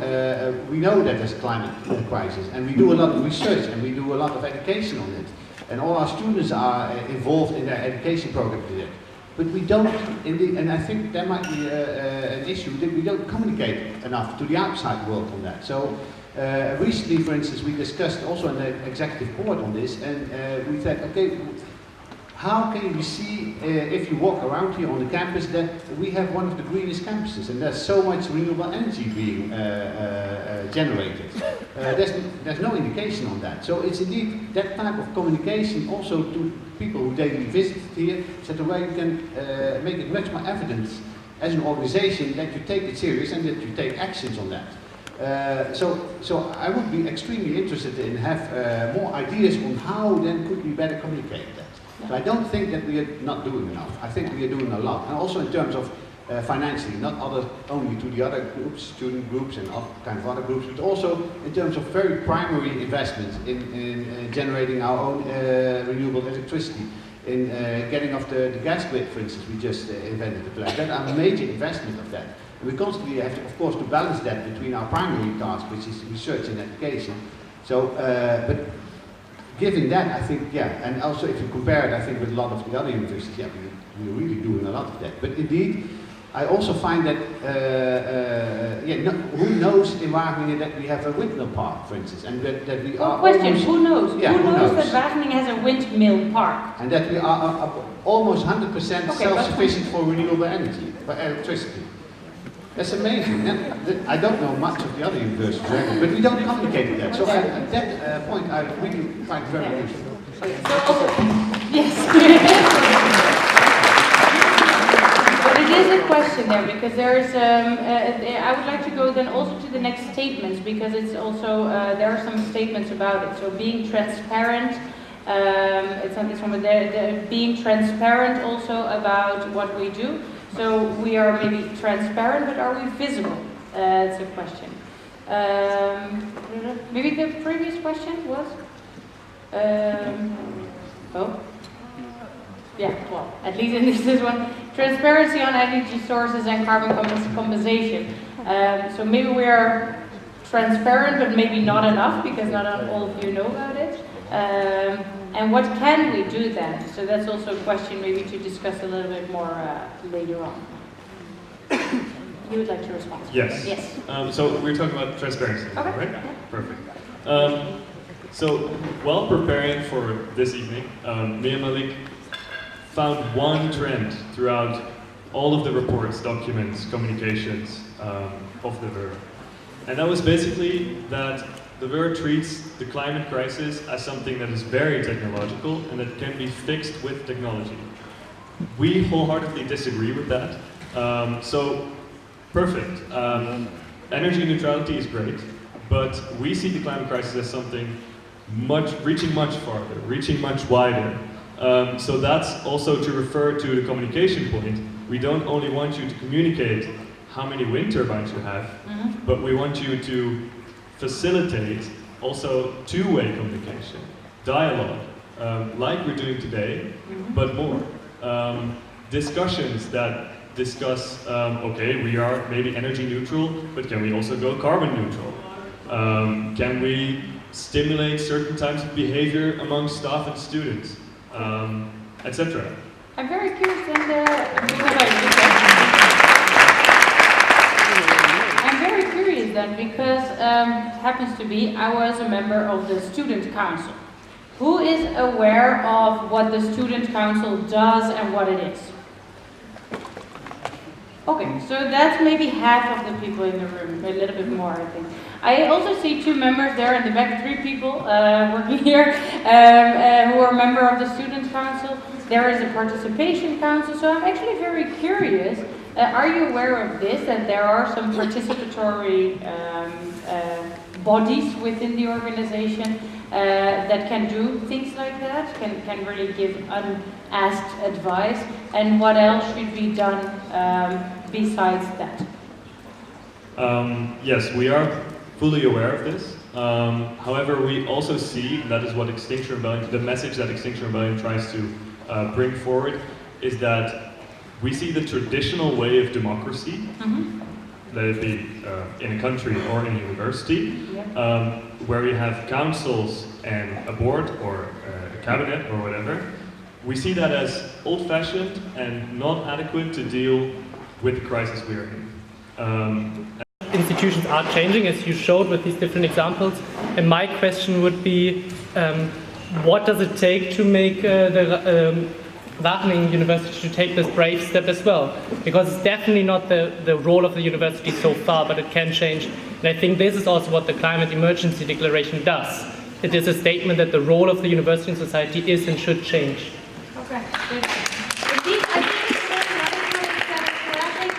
we know that there's a climate crisis, and we do a lot of research and we do a lot of education on it. And all our students are involved in their education program today. But we don't, and I think that might be an issue, that we don't communicate enough to the outside world on that. So recently, for instance, we discussed also in the executive board on this, and we said, okay, how can we see, if you walk around here on the campus, that we have one of the greenest campuses, and there's so much renewable energy being generated. There's no indication on that. So it's indeed that type of communication also to people who daily visit here, so the way you can make it much more evident as an organization that you take it serious and that you take actions on that. So I would be extremely interested in have more ideas on how then could we better communicate that. So I don't think that we are not doing enough. I think we are doing a lot, and also in terms of financially, not only to the other groups, student groups and all kind of other groups, but also in terms of very primary investments in generating our own renewable electricity, in getting off the gas grid, for instance. We just invented the plan. That are a major investment of that. And we constantly have to, of course, to balance that between our primary task, which is research and education. So, but given that, I think, yeah, and also if you compare it, I think with a lot of the other universities, yeah, we're really doing a lot of that. But indeed, I also find that, who knows in Wageningen that we have a windmill park, for instance, and that we are question, almost, who knows? Yeah, who knows that Wageningen has a windmill park? and that we are almost 100% Okay, self-sufficient for renewable energy, for electricity. That's amazing. I don't know much of the other universities, but we don't communicate that. So at that point, I really find very useful. Yes. But it is a question there, because there's, I would like to go then also to the next statements, because it's also, there are some statements about it. So being transparent, it's not this one, but being transparent also about what we do. So we are maybe transparent, but are we visible? It's a question. Maybe the previous question was? Yeah, well, at least in this one. Transparency on energy sources and carbon compensation. So maybe we are transparent, but maybe not enough, because not all of you know about it. And what can we do then? So that's also a question maybe to discuss a little bit more later on. You would like to respond? Yes. Yes. So we're talking about transparency, Okay. right? Yeah. Perfect. So while preparing for this evening, me and Malik found one trend throughout all of the reports, documents, communications of the WUR. And that was basically that the WUR treats the climate crisis as something that is very technological and that can be fixed with technology. We wholeheartedly disagree with that. So, perfect. Energy neutrality is great, but we see the climate crisis as something reaching much farther, reaching much wider. So that's also to refer to the communication point. We don't only want you to communicate how many wind turbines you have, but we want you to facilitate also two-way communication, dialogue, like we're doing today, but more. Discussions that discuss, okay, we are maybe energy neutral, but can we also go carbon neutral? Can we stimulate certain types of behavior among staff and students, etc. I'm very curious, and I'm very curious then, because it happens to be I was a member of the student council. Who is aware of what the student council does and what it is? Okay, so that's maybe half of the people in the room, a little bit more, I think. I also see two members there in the back, 3 people working here who are member of the student council. There is a participation council, so I'm actually very curious. Are you aware of this, that there are some participatory bodies within the organization that can do things like that, can really give unasked advice, and what else should be done besides that? Yes, we are fully aware of this. However, we also see, and that is what Extinction Rebellion, the message that Extinction Rebellion tries to bring forward, is that we see the traditional way of democracy, let it be in a country or in a university, where we have councils and a board or a cabinet or whatever. We see that as old-fashioned and not adequate to deal with the crisis we are in. Institutions are changing, as you showed with these different examples. And my question would be, what does it take to make the Wageningen University to take this brave step as well? Because it's definitely not the role of the university so far, but it can change. And I think this is also what the Climate Emergency Declaration does. It is a statement that the role of the university in society is and should change. Okay.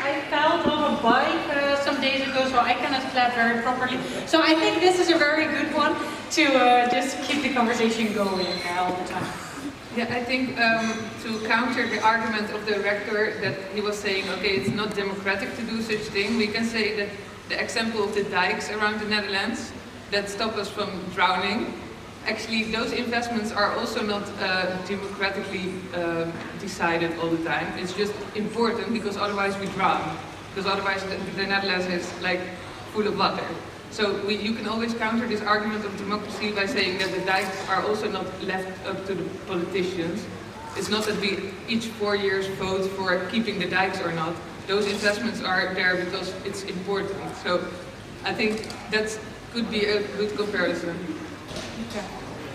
I fell off a bike some days ago, so I cannot clap very properly. So I think this is a very good one to just keep the conversation going all the time. Yeah, I think to counter the argument of the rector that he was saying, okay, it's not democratic to do such thing, we can say that the example of the dikes around the Netherlands that stop us from drowning, actually those investments are also not democratically decided all the time. It's just important because otherwise we drown, because otherwise the Netherlands is like full of water. So you can always counter this argument of democracy by saying that the dikes are also not left up to the politicians. It's not that we each 4 years vote for keeping the dikes or not. those investments are there because it's important. So I think that could be a good comparison. Okay.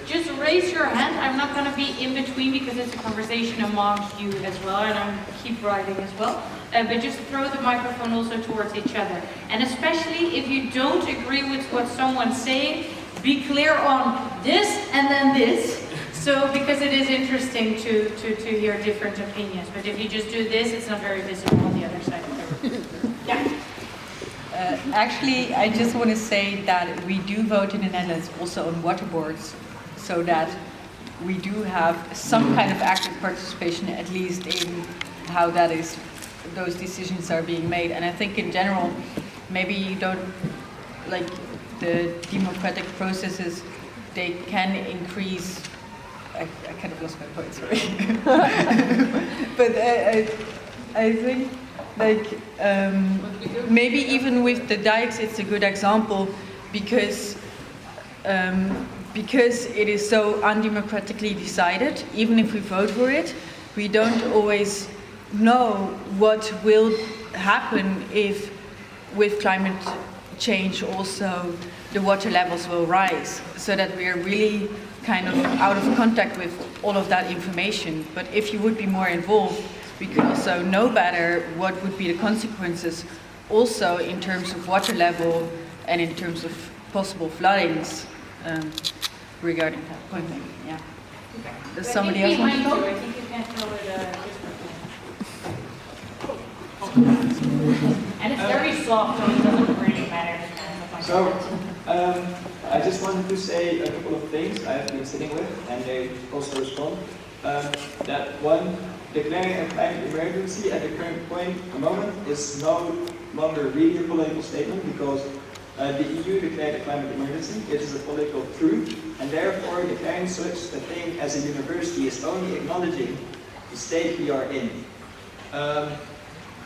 Just raise your hand. I'm not going to be in between because it's a conversation amongst you as well, and I keep writing as well. But just throw the microphone also towards each other. And especially if you don't agree with what someone's saying, be clear on this and then this. So, because it is interesting to hear different opinions. But if you just do this, it's not very visible on the other side of the room. Yeah. Actually, I just want to say that we do vote in the Netherlands also on water boards, so that we do have some kind of active participation, at least in how that is, those decisions are being made. And I think in general, maybe you don't, like the democratic processes, they can increase. I kind of lost my point, sorry. But I think, like, maybe even with the dikes, it's a good example because it is so undemocratically decided. Even if we vote for it, we don't always know what will happen if, with climate change, also the water levels will rise, so that we are really kind of out of contact with all of that information. But if you would be more involved, we could also know better what would be the consequences, also in terms of water level and in terms of possible floodings regarding that point. Maybe, yeah. Does somebody else want to talk? I think you can throw it and it's very soft, so it doesn't really matter. So, I just wanted to say a couple of things I have been sitting with, and they also respond. That one, declaring a climate emergency at the current moment is no longer really a political statement, because the EU declared a climate emergency. It is a political truth, and therefore declaring such a thing as a university is only acknowledging the state we are in.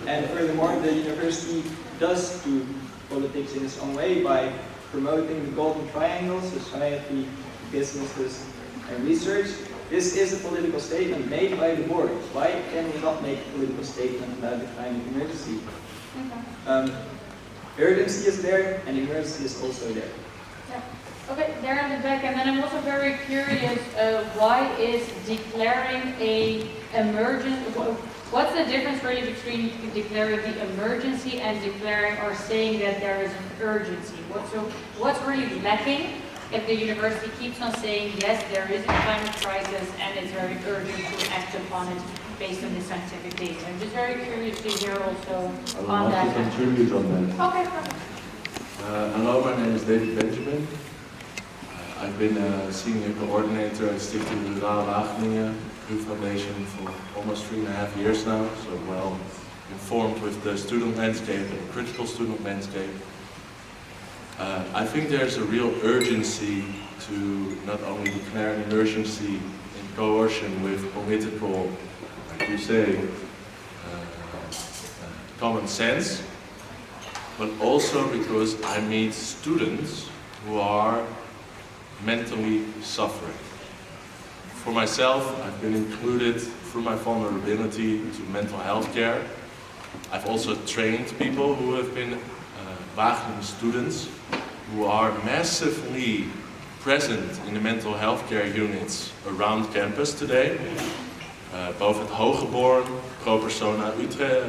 And furthermore, the university does do politics in its own way by promoting the golden triangle, society, businesses, and research. This is a political statement made by the board. Why can we not make a political statement about the climate emergency? Urgency is there, and emergency is also there. Yeah. Okay, there in the back, and then I'm also very curious, why is declaring a emergency, what's the difference really between declaring the emergency and declaring or saying that there is an urgency? What's really lacking if the university keeps on saying, yes, there is a climate crisis and it's very urgent to act upon it based on the scientific data? I'm just very curious to hear also on that. I would like to contribute on that. Okay, perfect. Hello, my name is David Benjamin. I've been a senior coordinator at Stichting WUR Wageningen Foundation for almost 3.5 years now, so well informed with the student landscape and the critical student landscape. I think there's a real urgency to not only declare an emergency in coercion with political, like you say, common sense, but also because I meet students who are mentally suffering. For myself, I've been included through my vulnerability to mental health care. I've also trained people who have been Wageningen students who are massively present in the mental health care units around campus today, both at Hogeborn, Pro Persona Utrecht,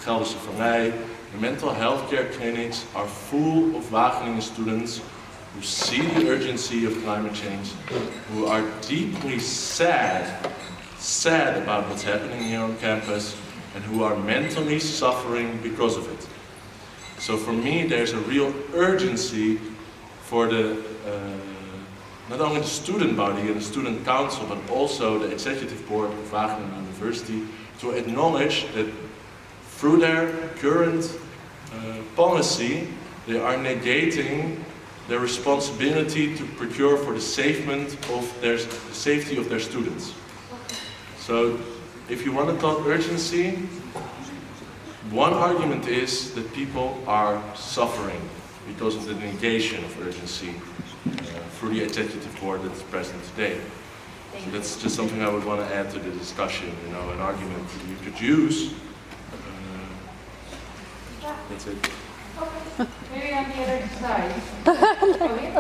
Gelderse Vallei. The mental health care clinics are full of Wageningen students who see the urgency of climate change, who are deeply sad about what's happening here on campus, and who are mentally suffering because of it. So for me, there's a real urgency for the not only the student body and the student council, but also the executive board of Wageningen University to acknowledge that through their current policy, they are negating their responsibility to procure for the safety of their students. So, if you want to talk urgency, one argument is that people are suffering because of the negation of urgency through the executive board that's present today. So that's just something I would want to add to the discussion, you know, an argument you could use That's it. Okay. Maybe on the other side.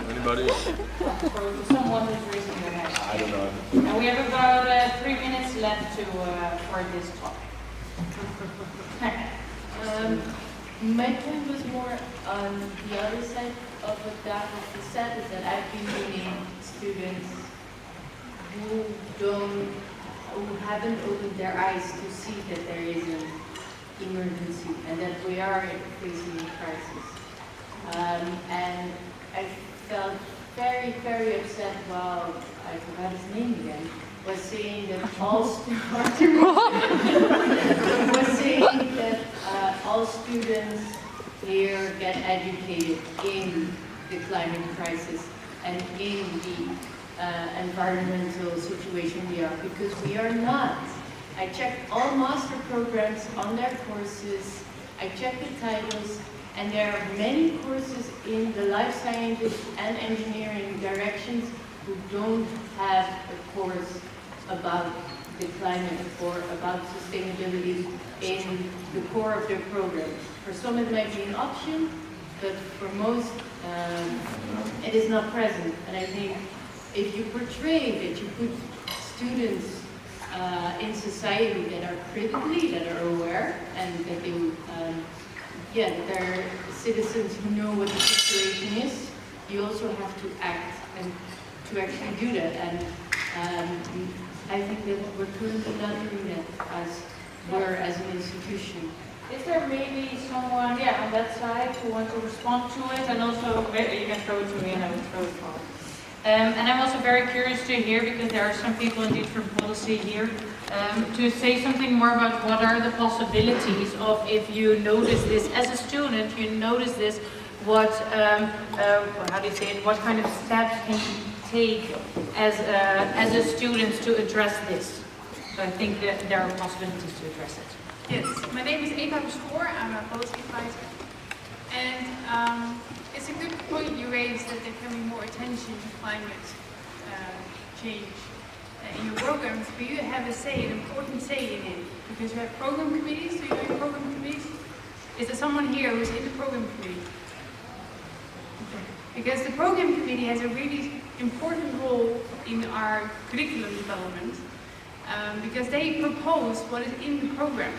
Anybody? Or someone who's raising their hand. I don't know. And we have about 3 minutes left to for this talk. My point was more on the other side of what that was said, is that I've been meeting students who haven't opened their eyes to see that there is an emergency and that we are facing a crisis. And I felt very, very upset while I forgot his name again, was saying that all students here get educated in the climate crisis and in the environmental situation we are, because we are not. I checked all master programs on their courses, I checked the titles, and there are many courses in the life sciences and engineering directions who don't have a course about the climate or about sustainability in the core of their program. For some it might be an option, but for most it is not present. And I think if you portray that you put students in society that are critically, that are aware, and that they, that they're citizens who know what the situation is, you also have to act and to actually do that. And I think that we're currently not doing that as WUR, as an institution. Is there maybe someone, on that side who wants to respond to it? And also, you can throw it to me and I will throw it forward. And I'm also very curious to hear, because there are some people indeed from policy here, to say something more about what are the possibilities of, if you notice this as a student, you notice this, what, how do you say it, what kind of steps can you take as a student to address this? So I think that there are possibilities to address it. Yes, my name is Eva Beskoor, I'm a policy advisor. And it's a good point you raised that there can be more attention to climate change in your programs, but you have a say, an important say in it, because you have program committees. Do you know your program committees? Is there someone here who's in the program committee? Because the program committee has a really important role in our curriculum development, because they propose what is in the program.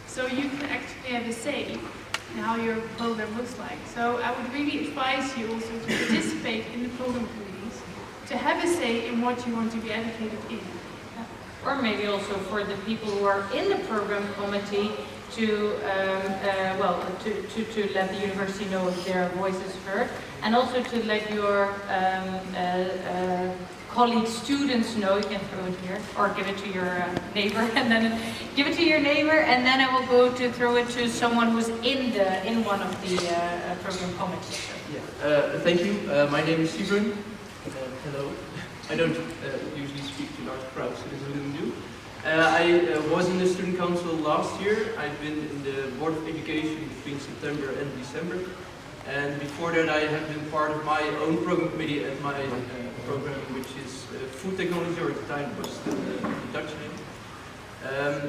So you can actually have a say in how your program looks like. So I would really advise you also to participate in the program committees, to have a say in what you want to be educated in. Or maybe also for the people who are in the program committee to let the university know if their voice is heard, and also to let your colleague students know. You can throw it here, or give it to your neighbor, and then give it to your neighbor, and then I will go to throw it to someone who's in one of the program committees. Yeah. Thank you. My name is Sibren. Hello. I don't usually speak to large crowds, so this is really new. I was in the student council last year. I've been in the board of education between September and December. And before that, I have been part of my own program committee at my program, which is food technology, or at the time was the Dutch name.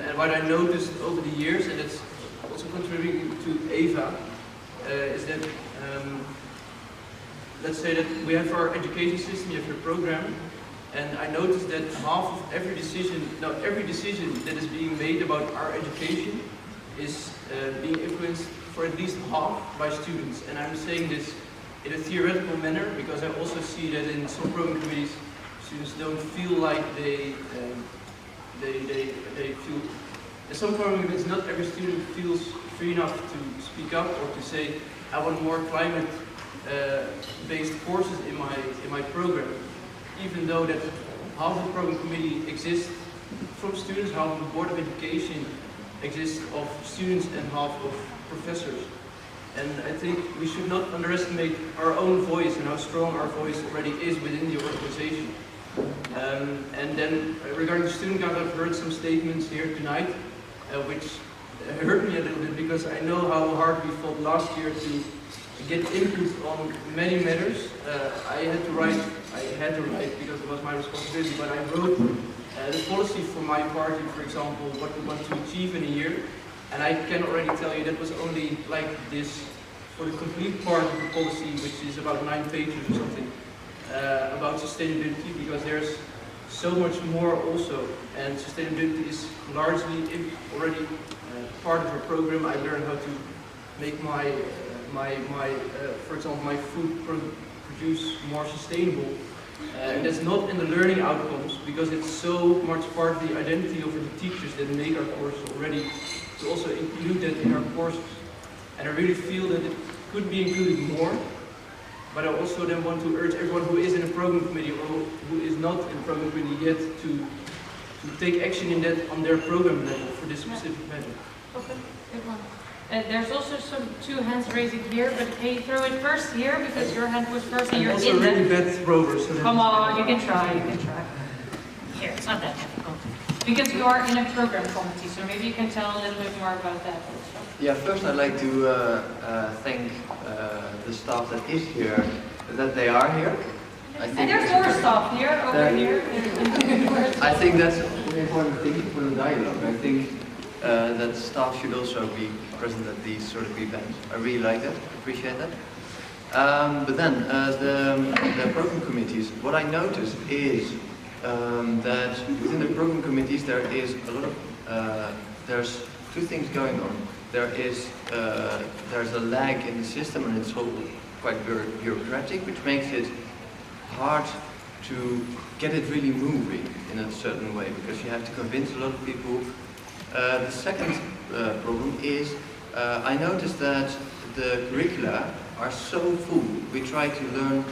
And what I noticed over the years, and it's also contributing to Eva, is that let's say that we have our education system, we have our program, and I noticed that half of every decision that is being made about our education is being influenced for at least half by students. And I'm saying this in a theoretical manner because I also see that in some program committees, students don't feel like they feel. In some program committees, not every student feels free enough to speak up or to say, I want more climate based courses in my program, even though that half the program committee exists from students, half of the board of education exists of students, and half of professors. And I think we should not underestimate our own voice and how strong our voice already is within the organization. And then regarding the student council, I've heard some statements here tonight which hurt me a little bit, because I know how hard we fought last year to get input on many matters. I had to write because it was my responsibility, but I wrote the policy for my party, for example, what we want to achieve in a year. And I can already tell you that was only like this for the complete part of the policy, which is about 9 pages or something, about sustainability, because there's so much more also, and sustainability is largely already part of our program. I learned how to make my, for example, my food produce more sustainable. And that's not in the learning outcomes, because it's so much part of the identity of the teachers that make our courses already, to also include that in our courses. And I really feel that it could be included more, but I also then want to urge everyone who is in a program committee or who is not in a program committee yet to take action in that on their program level for this specific matter. Okay, good one. There's also two hands raising here, but can you throw it first here because your hand was first and you're also in really there. bad throwers. So Come on, you can try, Here, it's not that difficult. Because you are in a program committee, so maybe you can tell a little bit more about that also. Yeah, first I'd like to thank the staff that is here, that they are here. And there's more staff here, over here. I think that's an important thing for the dialogue. I think that staff should also be present at these sort of events. I really like that, appreciate that. But then, the program committees, what I noticed is that within the program committees there is a lot of, there's two things going on. There's a lag in the system and it's all quite bureaucratic, which makes it hard to get it really moving in a certain way, because you have to convince a lot of people. The second problem is I noticed that the curricula are so full. We try to learn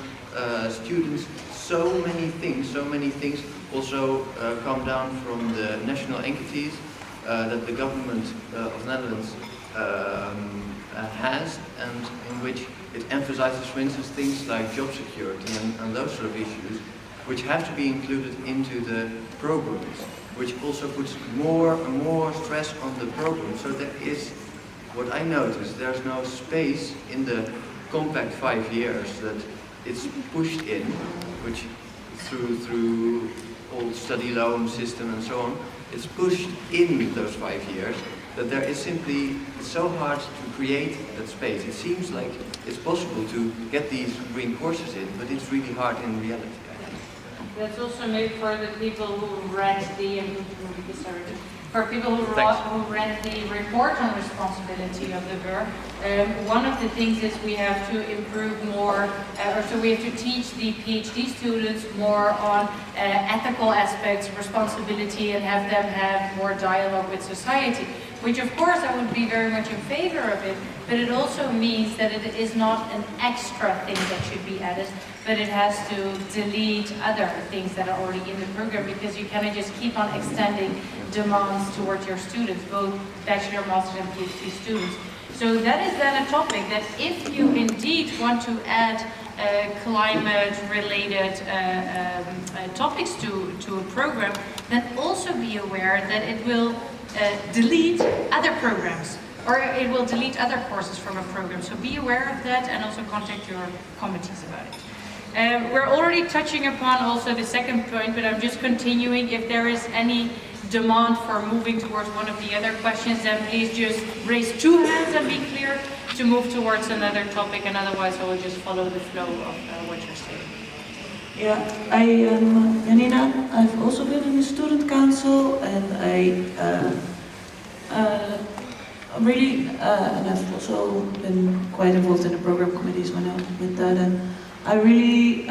students so many things also come down from the national entities that the government of the Netherlands has, and in which it emphasizes, for instance, things like job security and those sort of issues, which have to be included into the programs, which also puts more and more stress on the program. So there is, what I noticed, there's no space in the compact 5 years that it's pushed in, which through all study loan system and so on, it's pushed in those 5 years, that there is simply, it's so hard to create that space. It seems like it's possible to get these green courses in, but it's really hard in reality, I think. That's also maybe for the people who read the, for people who read the report on responsibility of the WUR. One of the things is we have to improve more, so we have to teach the PhD students more on ethical aspects, responsibility, and have them have more dialogue with society. Which of course I would be very much in favor of it, but it also means that it is not an extra thing that should be added, but it has to delete other things that are already in the program, because you cannot just keep on extending demands towards your students, both bachelor, master, and PhD students. So that is then a topic that if you indeed want to add climate-related topics to a program, then also be aware that it will delete other programs, or it will delete other courses from a program. So be aware of that and also contact your committees about it. We're already touching upon also the second point, but I'm just continuing. If there is any demand for moving towards one of the other questions, then please just raise 2 hands and be clear to move towards another topic, and otherwise I will just follow the flow of what you're saying. Yeah, I am Janina. I've also been in the student council, and I'm really, and I've also been quite involved in the program committees when I was with that, and I really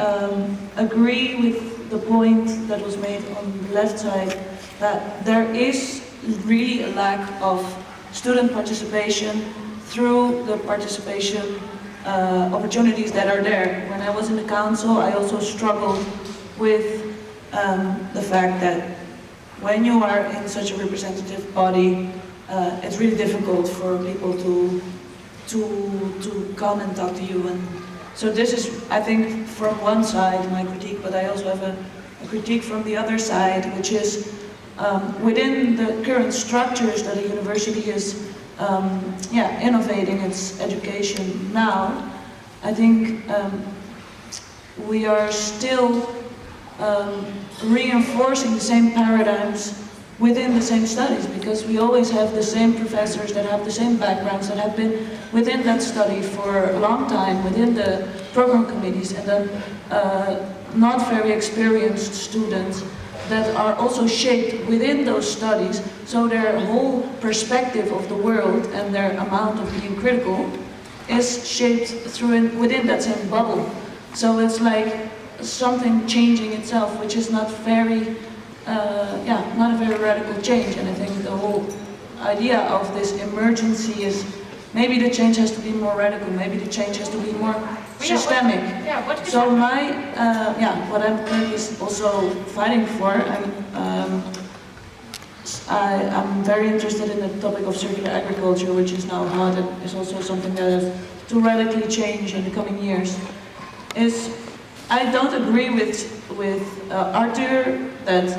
agree with the point that was made on the left side, that there is really a lack of student participation through the participation opportunities that are there. When I was in the council, I also struggled with the fact that when you are in such a representative body, it's really difficult for people to come and talk to you. And so this is, I think, from one side my critique, but I also have a critique from the other side, which is within the current structures that a university is innovating its education now, I think we are still reinforcing the same paradigms within the same studies, because we always have the same professors that have the same backgrounds, that have been within that study for a long time, within the program committees, and then not very experienced students that are also shaped within those studies, so their whole perspective of the world and their amount of being critical is shaped within that same bubble. So it's like something changing itself, which is not very, not a very radical change. And I think the whole idea of this emergency is maybe the change has to be more radical, maybe the change has to be more systemic. So my, what I'm currently also fighting for, I'm very interested in the topic of circular agriculture, which is now hot and is also something that has to radically change in the coming years. I don't agree with Arthur that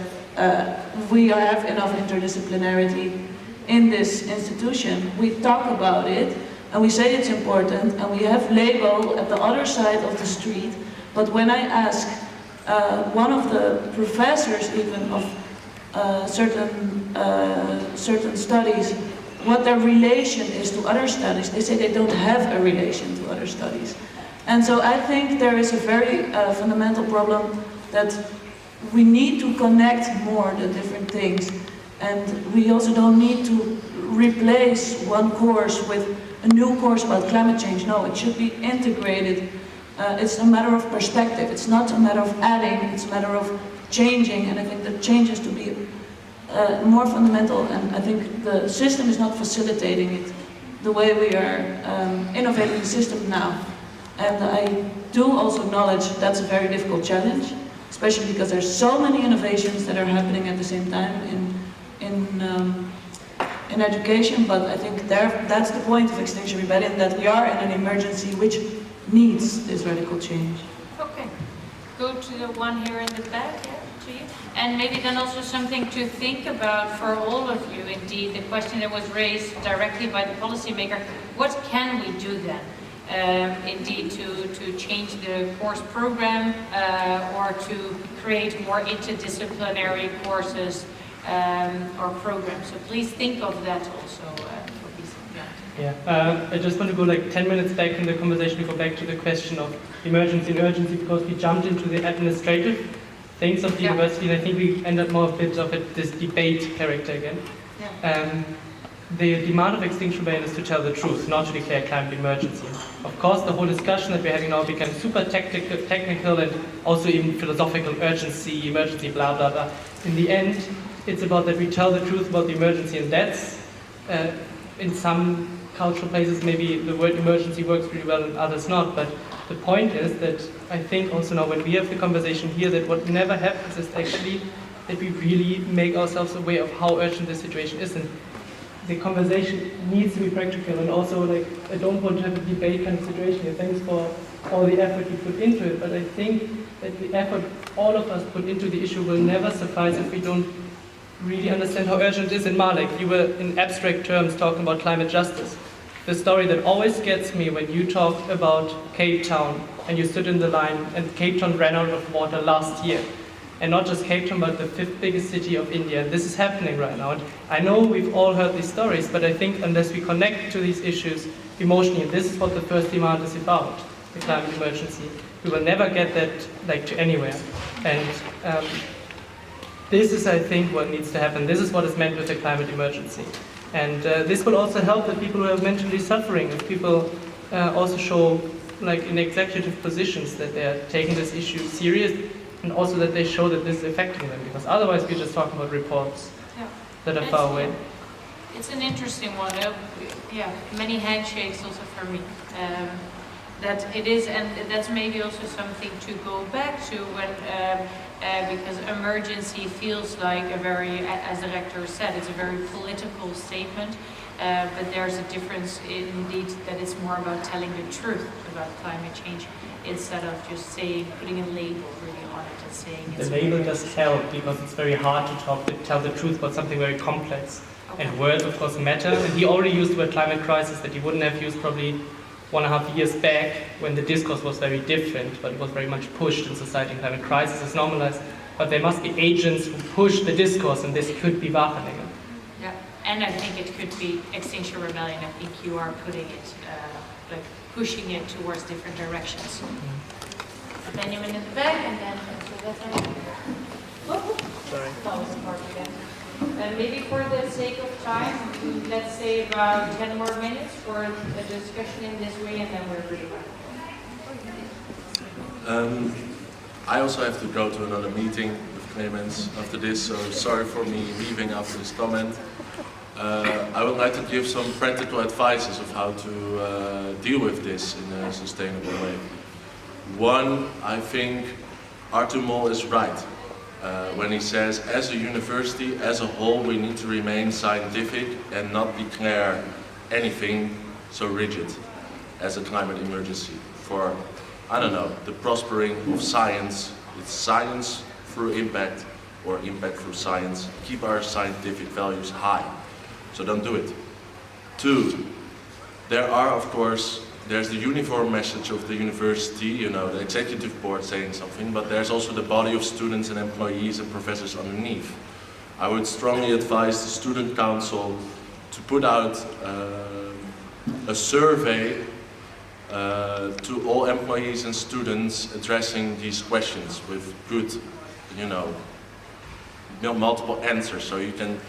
we have enough interdisciplinarity in this institution. We talk about it and we say it's important and we have label at the other side of the street, but when I ask one of the professors even of certain studies what their relation is to other studies, they say they don't have a relation to other studies. And so I think there is a very fundamental problem that we need to connect more the different things, and we also don't need to replace one course with a new course about climate change. No, it should be integrated. It's a matter of perspective. It's not a matter of adding, it's a matter of changing, and I think the change has to be more fundamental, and I think the system is not facilitating it the way we are innovating the system now. And I do also acknowledge that's a very difficult challenge, especially because there's so many innovations that are happening at the same time in education, but I think that's the point of Extinction Rebellion, that we are in an emergency which needs this radical change. Okay, go to the one here in the back, to you. And maybe then also something to think about for all of you, indeed, the question that was raised directly by the policymaker, what can we do then? Indeed, to change the course program or to create more interdisciplinary courses or programs. So please think of that also. I just want to go like 10 minutes back in the conversation to go back to the question of emergency and urgency, because we jumped into the administrative things of the university, and I think we ended more a bit of this debate character again. The demand of Extinction Rebellion is to tell the truth, not to declare climate emergency. Of course, the whole discussion that we're having now became super technical and also even philosophical, urgency, emergency, blah, blah, blah. In the end, it's about that we tell the truth about the emergency, and that's, in some cultural places, maybe the word emergency works really well and others not, but the point is that I think also now when we have the conversation here, that what never happens is actually that we really make ourselves aware of how urgent the situation is, and the conversation needs to be practical, and also like I don't want to have a debate kind of situation here. Thanks for all the effort you put into it, but I think that the effort all of us put into the issue will never suffice if we don't really understand how urgent it is in Malek. You were in abstract terms talking about climate justice. The story that always gets me when you talk about Cape Town and you stood in the line and Cape Town ran out of water last year. And not just Cape Town, but the 5th biggest city of India. And this is happening right now. And I know we've all heard these stories, but I think unless we connect to these issues emotionally, and this is what the first demand is about, the climate emergency, we will never get that like to anywhere. And this is, I think, what needs to happen. This is what is meant with the climate emergency. And this will also help the people who are mentally suffering, if people also show, like in executive positions, that they are taking this issue serious, and also that they show that this is affecting them, because otherwise we're just talking about reports that are far away. It's an interesting one. Many handshakes also for me. That it is, and that's maybe also something to go back to when, because emergency feels like a very, as the rector said, it's a very political statement. But there's a difference indeed that it's more about telling the truth about climate change instead of just saying, putting a label really on it and saying it's... The label does help because it's very hard to tell the truth about something very complex. Okay. And words of course matter, and he already used the word climate crisis that he wouldn't have used probably 1.5 years back when the discourse was very different, but it was very much pushed in society. Climate crisis is normalized. but there must be agents who push the discourse, and this could be Wageningen. Yeah, and I think it could be Extinction Rebellion. I think you are putting it, like pushing it towards different directions. Benjamin in the back, and then sorry. Maybe for the sake of time, let's say about 10 more minutes for a discussion in this way, and then we're really I also have to go to another meeting with Clemens after this, so sorry for me leaving after this comment. I would like to give some practical advices of how to deal with this in a sustainable way. One, I think Arthur Mol is right when he says, as a university, as a whole, we need to remain scientific and not declare anything so rigid as a climate emergency. For, I don't know, the prospering of science. It's science through impact, or impact through science. Keep our scientific values high. So don't do it. Two, there are, of course, there's the uniform message of the university, you know, the executive board saying something, but there's also the body of students and employees and professors underneath. I would strongly advise the student council to put out a survey to all employees and students addressing these questions with good, you know, multiple answers. So you can,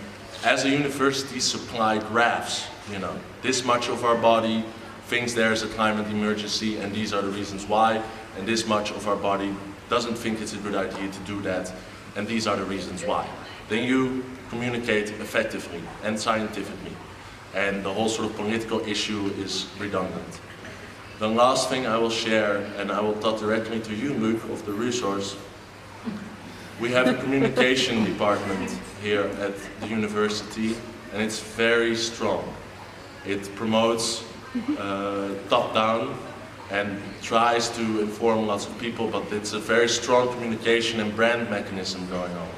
as a university, supply graphs, you know, this much of our body thinks there's a climate emergency and these are the reasons why, and this much of our body doesn't think it's a good idea to do that, and these are the reasons why. Then you communicate effectively and scientifically, and the whole sort of political issue is redundant. The last thing I will share, and I will talk directly to you, Luc, of the resource. We have a communication department here at the university, and it's very strong. It promotes top-down and tries to inform lots of people, but it's a very strong communication and brand mechanism going on.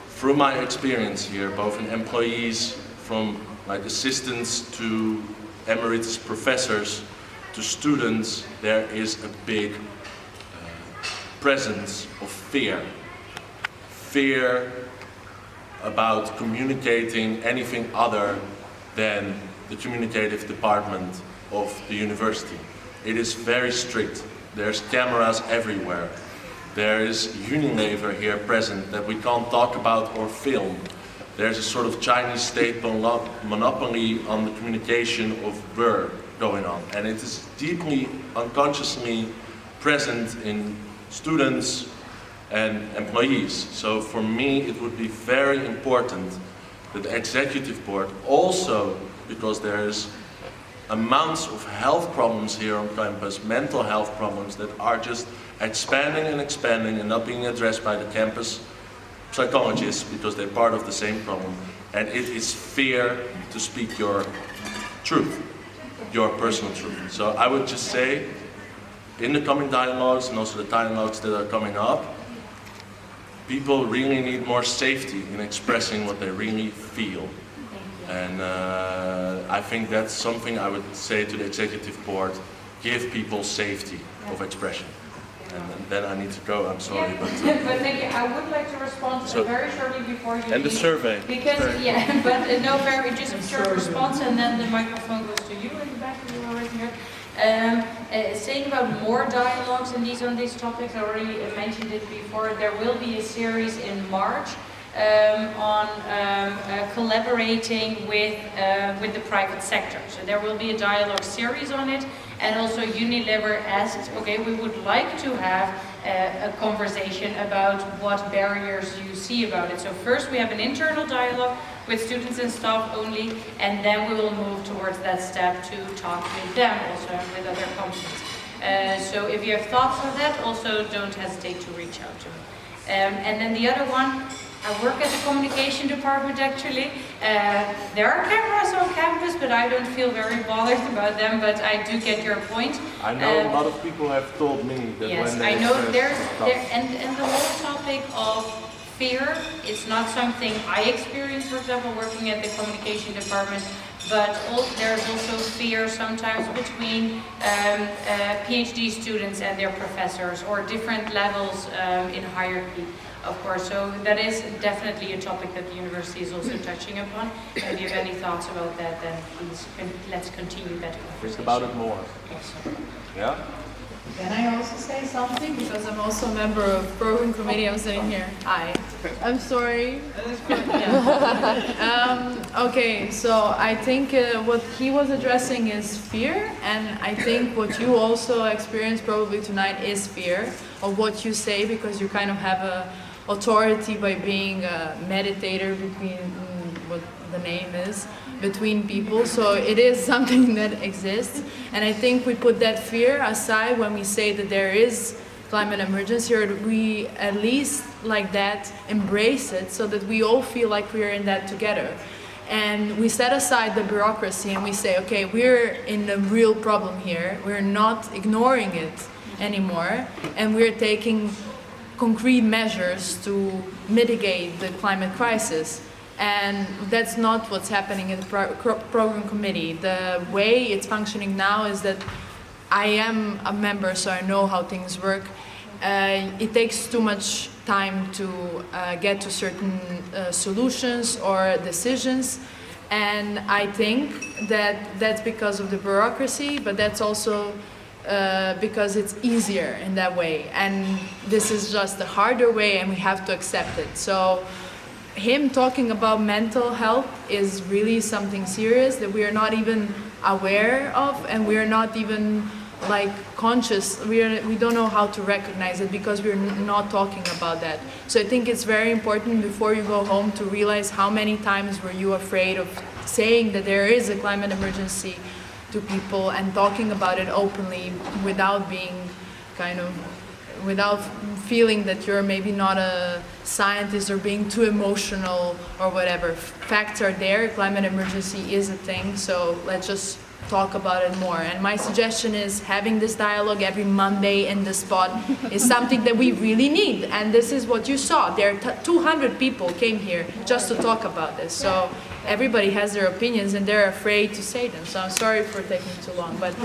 Through my experience here, both in employees, from like assistants to emeritus professors to students, there is a big presence of fear. Fear about communicating anything other than the communicative department of the university. It is very strict. There's cameras everywhere. There is Unilever here present that we can't talk about or film. There's a sort of Chinese state monopoly on the communication of WUR going on. And it is deeply, unconsciously present in students and employees. So for me, it would be very important that the executive board also, because there's amounts of health problems here on campus, mental health problems that are just expanding and not being addressed by the campus psychologists because they're part of the same problem. And it is fear to speak your truth, your personal truth. So I would just say, in the coming dialogues and also the dialogues that are coming up, people really need more safety in expressing what they really feel. And I think that's something I would say to the executive board, give people safety of expression. And then I need to go, I'm sorry. Yeah. But thank you. I would like to respond very shortly before you and leave. the survey. Because, yeah, but no, very just a short response, and then the microphone goes to you in the back, you already here. Saying about more dialogues and on these topics, I already mentioned it before, there will be a series in March on collaborating with the private sector. So there will be a dialogue series on it, and also Unilever asked, okay, we would like to have a conversation about what barriers you see about it. So first we have an internal dialogue with students and staff only, and then we will move towards that step to talk with them also and with other companies. So if you have thoughts on that, also don't hesitate to reach out to me. And then the other one, I work at the communication department actually. There are cameras on campus, but I don't feel very bothered about them, but I do get your point. I know a lot of people have told me that yes, when they I know and the whole topic of fear is not something I experience, for example, working at the communication department, but there's also fear sometimes between PhD students and their professors, or different levels in hierarchy. of course, so that is definitely a topic that the university is also touching upon. If you have any thoughts about that, then please let's continue that conversation. Think about it more. Awesome. Yeah? Can I also say something? Because I'm also a member of program committee. I'm sitting here. Hi. I'm sorry. Okay, so I think what he was addressing is fear, and I think what you also experienced probably tonight is fear of what you say, because you kind of have a authority by being a meditator between what the name is, between people. So it is something that exists, and I think we put that fear aside when we say that there is climate emergency, or we at least like that embrace it, so that we all feel like we're in that together. And we set aside the bureaucracy and we say, okay, we're in a real problem here, we're not ignoring it anymore, and we're taking concrete measures to mitigate the climate crisis. And that's not what's happening in the program committee. The way it's functioning now is that I am a member, so I know how things work. It takes too much time to get to certain solutions or decisions, and I think that that's because of the bureaucracy, but that's also because it's easier in that way, and this is just the harder way, and we have to accept it. So him talking about mental health is really something serious that we are not even aware of, and we are not even like conscious. We don't know how to recognize it because we're not talking about that. So I think it's very important before you go home to realize how many times were you afraid of saying that there is a climate emergency to people and talking about it openly without being without feeling that you're maybe not a scientist or being too emotional or whatever. Facts are there, climate emergency is a thing, so let's just talk about it more. And my suggestion is having this dialogue every Monday in the spot is something that we really need. And this is what you saw. There are 200 people came here just to talk about this. So everybody has their opinions and they're afraid to say them. So I'm sorry for taking too long, but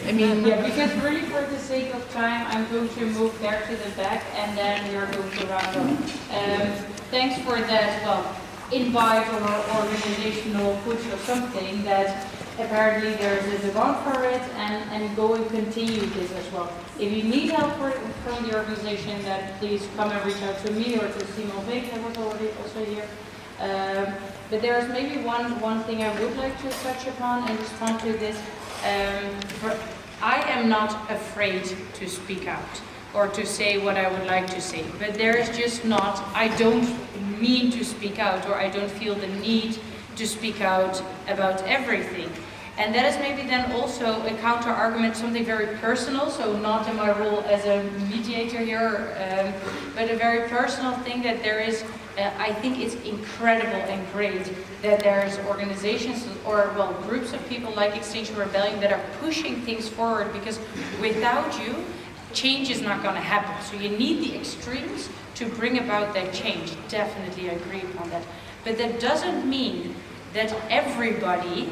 I mean... Yeah, because really for the sake of time, I'm going to move there to the back and then we're going to round up. Thanks for that, well, invite or organizational push or something that apparently there's a demand for it, and go and continue this as well. If you need help from the organization, then please come and reach out to me or to Simon Beek, that was already also here. But there's maybe one thing I would like to touch upon and respond to this. I am not afraid to speak out or to say what I would like to say, but there is just not, I don't mean to speak out, or I don't feel the need to speak out about everything. And that is maybe then also a counter argument, something very personal, so not in my role as a mediator here, but a very personal thing that there is, I think it's incredible and great that there's organizations or, well, groups of people like Extinction Rebellion that are pushing things forward, because without you, change is not going to happen. So you need the extremes to bring about that change. Definitely agree upon that. But that doesn't mean that everybody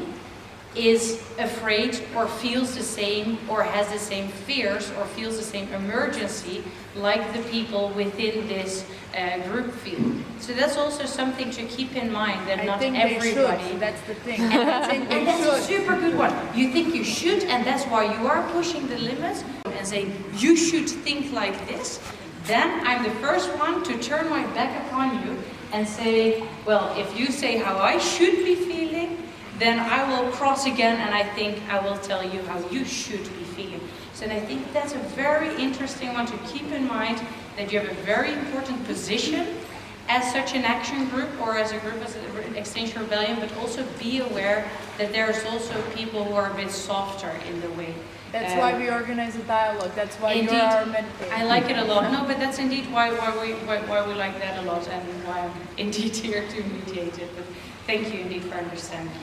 is afraid or feels the same or has the same fears or feels the same emergency like the people within this group feel. So that's also something to keep in mind, that not everybody... That's the thing. And that's a super good one. You think you should, and that's why you are pushing the limits and saying you should think like this. Then I'm the first one to turn my back upon you and say, well, if you say how I should be feeling, then I will cross again, and I think I will tell you how you should be feeling. So I think that's a very interesting one to keep in mind, that you have a very important position as such an action group, or as a group as Extinction Rebellion, but also be aware that there's also people who are a bit softer in the way. That's why we organize a dialogue. That's why indeed, you're our meditator. I like it a lot. No, but that's indeed why we like that a lot, and why I'm indeed here to mediate it. But thank you indeed for understanding.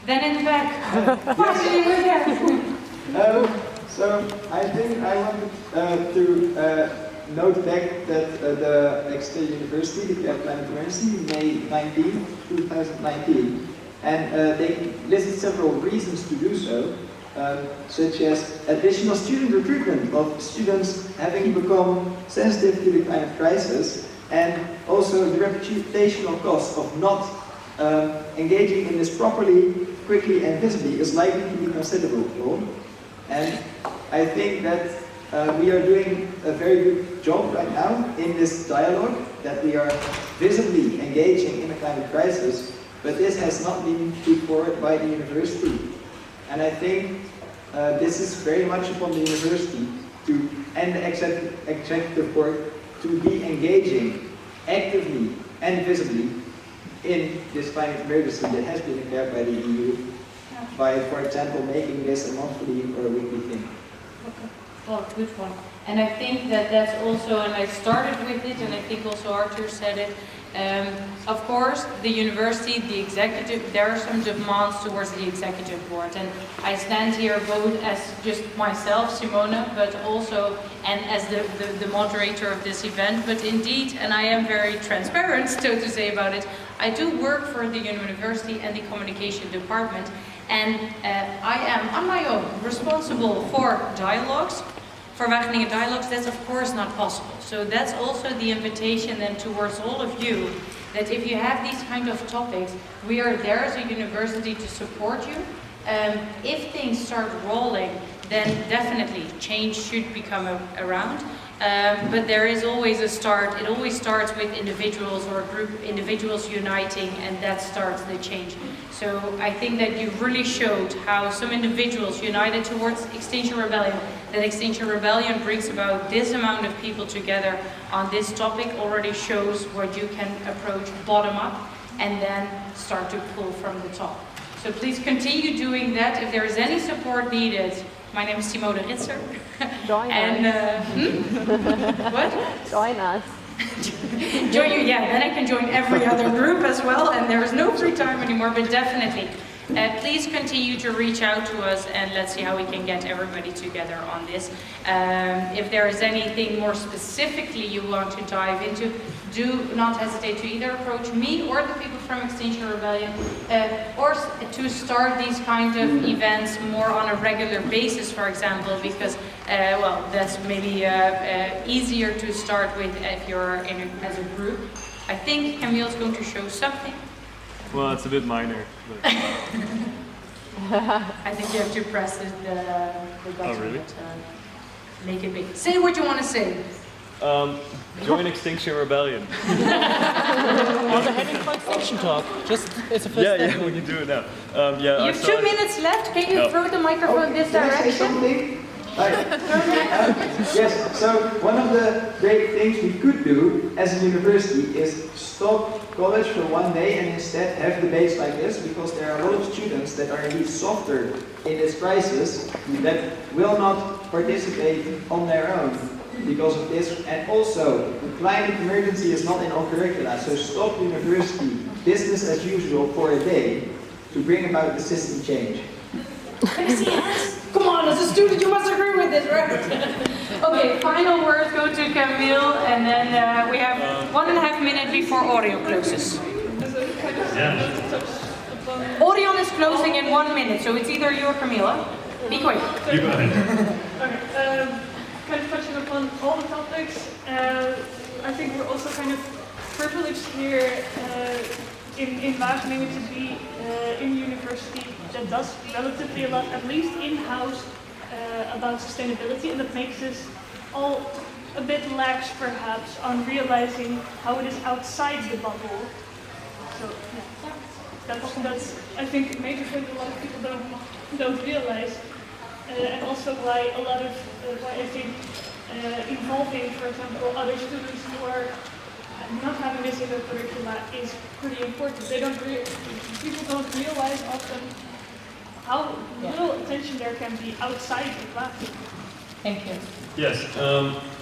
Then in the back. Finally, we're there. So I think I wanted to note back that the Exeter University declared climate emergency May 19, 2019, and they listed several reasons to do so. Such as additional student recruitment of students having become sensitive to the climate crisis, And also the reputational cost of not engaging in this properly, quickly and visibly is likely to be considerable. And I think that we are doing a very good job right now in this dialogue, that we are visibly engaging in the climate crisis, but this has not been put forward by the university. And I think this is very much upon the university and the executive board to be engaging actively and visibly in this climate emergency that has been declared by the EU by, for example, making this a monthly or a weekly thing. Okay. Well, good one. And I think that that's also, and I started with it, and I think also Arthur said it, of course, the university, the executive, there are some demands towards the executive board. And I stand here both as just myself, Simona, but also, and as the moderator of this event. But indeed, and I am very transparent, so to say about it, I do work for the university and the communication department. And I am, on my own, responsible for dialogues. For Wageningen Dialogues, that's of course not possible. So that's also the invitation then towards all of you, that if you have these kind of topics, we are there as a university to support you. If things start rolling, then definitely change should become around. But there is always a start. It always starts with individuals or a group of individuals uniting, and that starts the change. So I think that you really showed how some individuals united towards Extinction Rebellion, that Extinction Rebellion brings about this amount of people together on this topic, already shows what you can approach bottom up and then start to pull from the top. So please continue doing that. If there is any support needed, my name is Simone Ritzer. Join us. What? Join us. Join you, yeah, then I can join every other group as well, and there is no free time anymore, but definitely. Please continue to reach out to us, and let's see how we can get everybody together on this. If there is anything more specifically you want to dive into, do not hesitate to either approach me or the people from Extinction Rebellion, or to start these kind of events more on a regular basis, for example, because, well, that's maybe easier to start with if you're as a group. I think Camille's going to show something. Well, it's a bit minor. But... I think you have to press the button. Oh, really? Make it big. Say what you want to say. Join Extinction Rebellion. Well, they're heading for Extinction Talk. Just it's a first step. Yeah, we can do it now. Yeah, you have 2 minutes left. Can you throw the microphone this direction? Yes, so one of the great things we could do as a university is stop college for one day and instead have debates like this, because there are a lot of students that are indeed softer in this crisis that will not participate on their own because of this. And also, the climate emergency is not in all curricula, so stop university business as usual for a day to bring about the system change. Can I see hands? Come on, as a student you must agree with this, right? Okay, final words go to Camille, and then we have 1.5 minutes before Orion closes. Yeah. Orion is closing in 1 minute, so it's either you or Camilla. Be quick. You go ahead. Okay, kind of touching upon all the topics, I think we're also kind of privileged here in Wageningen to be in a university that does relatively a lot, at least in-house, about sustainability, and that makes us all a bit lax perhaps on realizing how it is outside the bubble. So yeah, that's I think a major thing a lot of people don't realize, and also why a lot of why I think involving, for example, other students who are not having this in their curricula is pretty important. People don't realize often how little attention there can be outside the classroom. Thank you. Yes,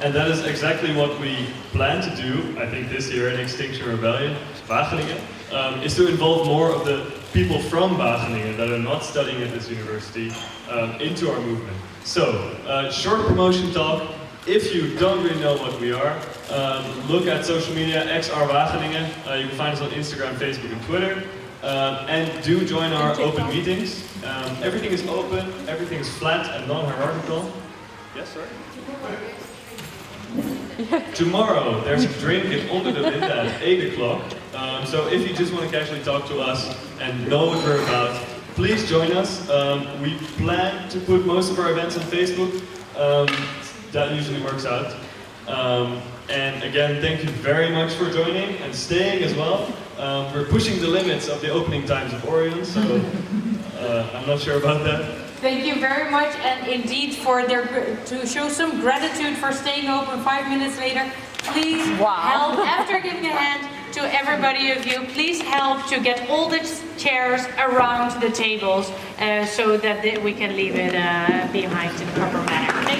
and that is exactly what we plan to do, I think, this year in Extinction Rebellion, Wageningen, is to involve more of the people from Wageningen that are not studying at this university into our movement. So, short promotion talk. If you don't really know what we are, look at social media, XR Wageningen. You can find us on Instagram, Facebook, and Twitter. And do join our open meetings. Everything is open, everything is flat and non-hierarchical. Yes, sir? Tomorrow, there's a drink in Onder de Linde at 8 o'clock. So if you just want to casually talk to us and know what we're about, please join us. We plan to put most of our events on Facebook. That usually works out. And again, thank you very much for joining and staying as well. We're pushing the limits of the opening times of Orion, so I'm not sure about that. Thank you very much, and indeed to show some gratitude for staying open 5 minutes later. Please help, after giving a hand to everybody of you, please help to get all the chairs around the tables so that we can leave it behind in the proper manner.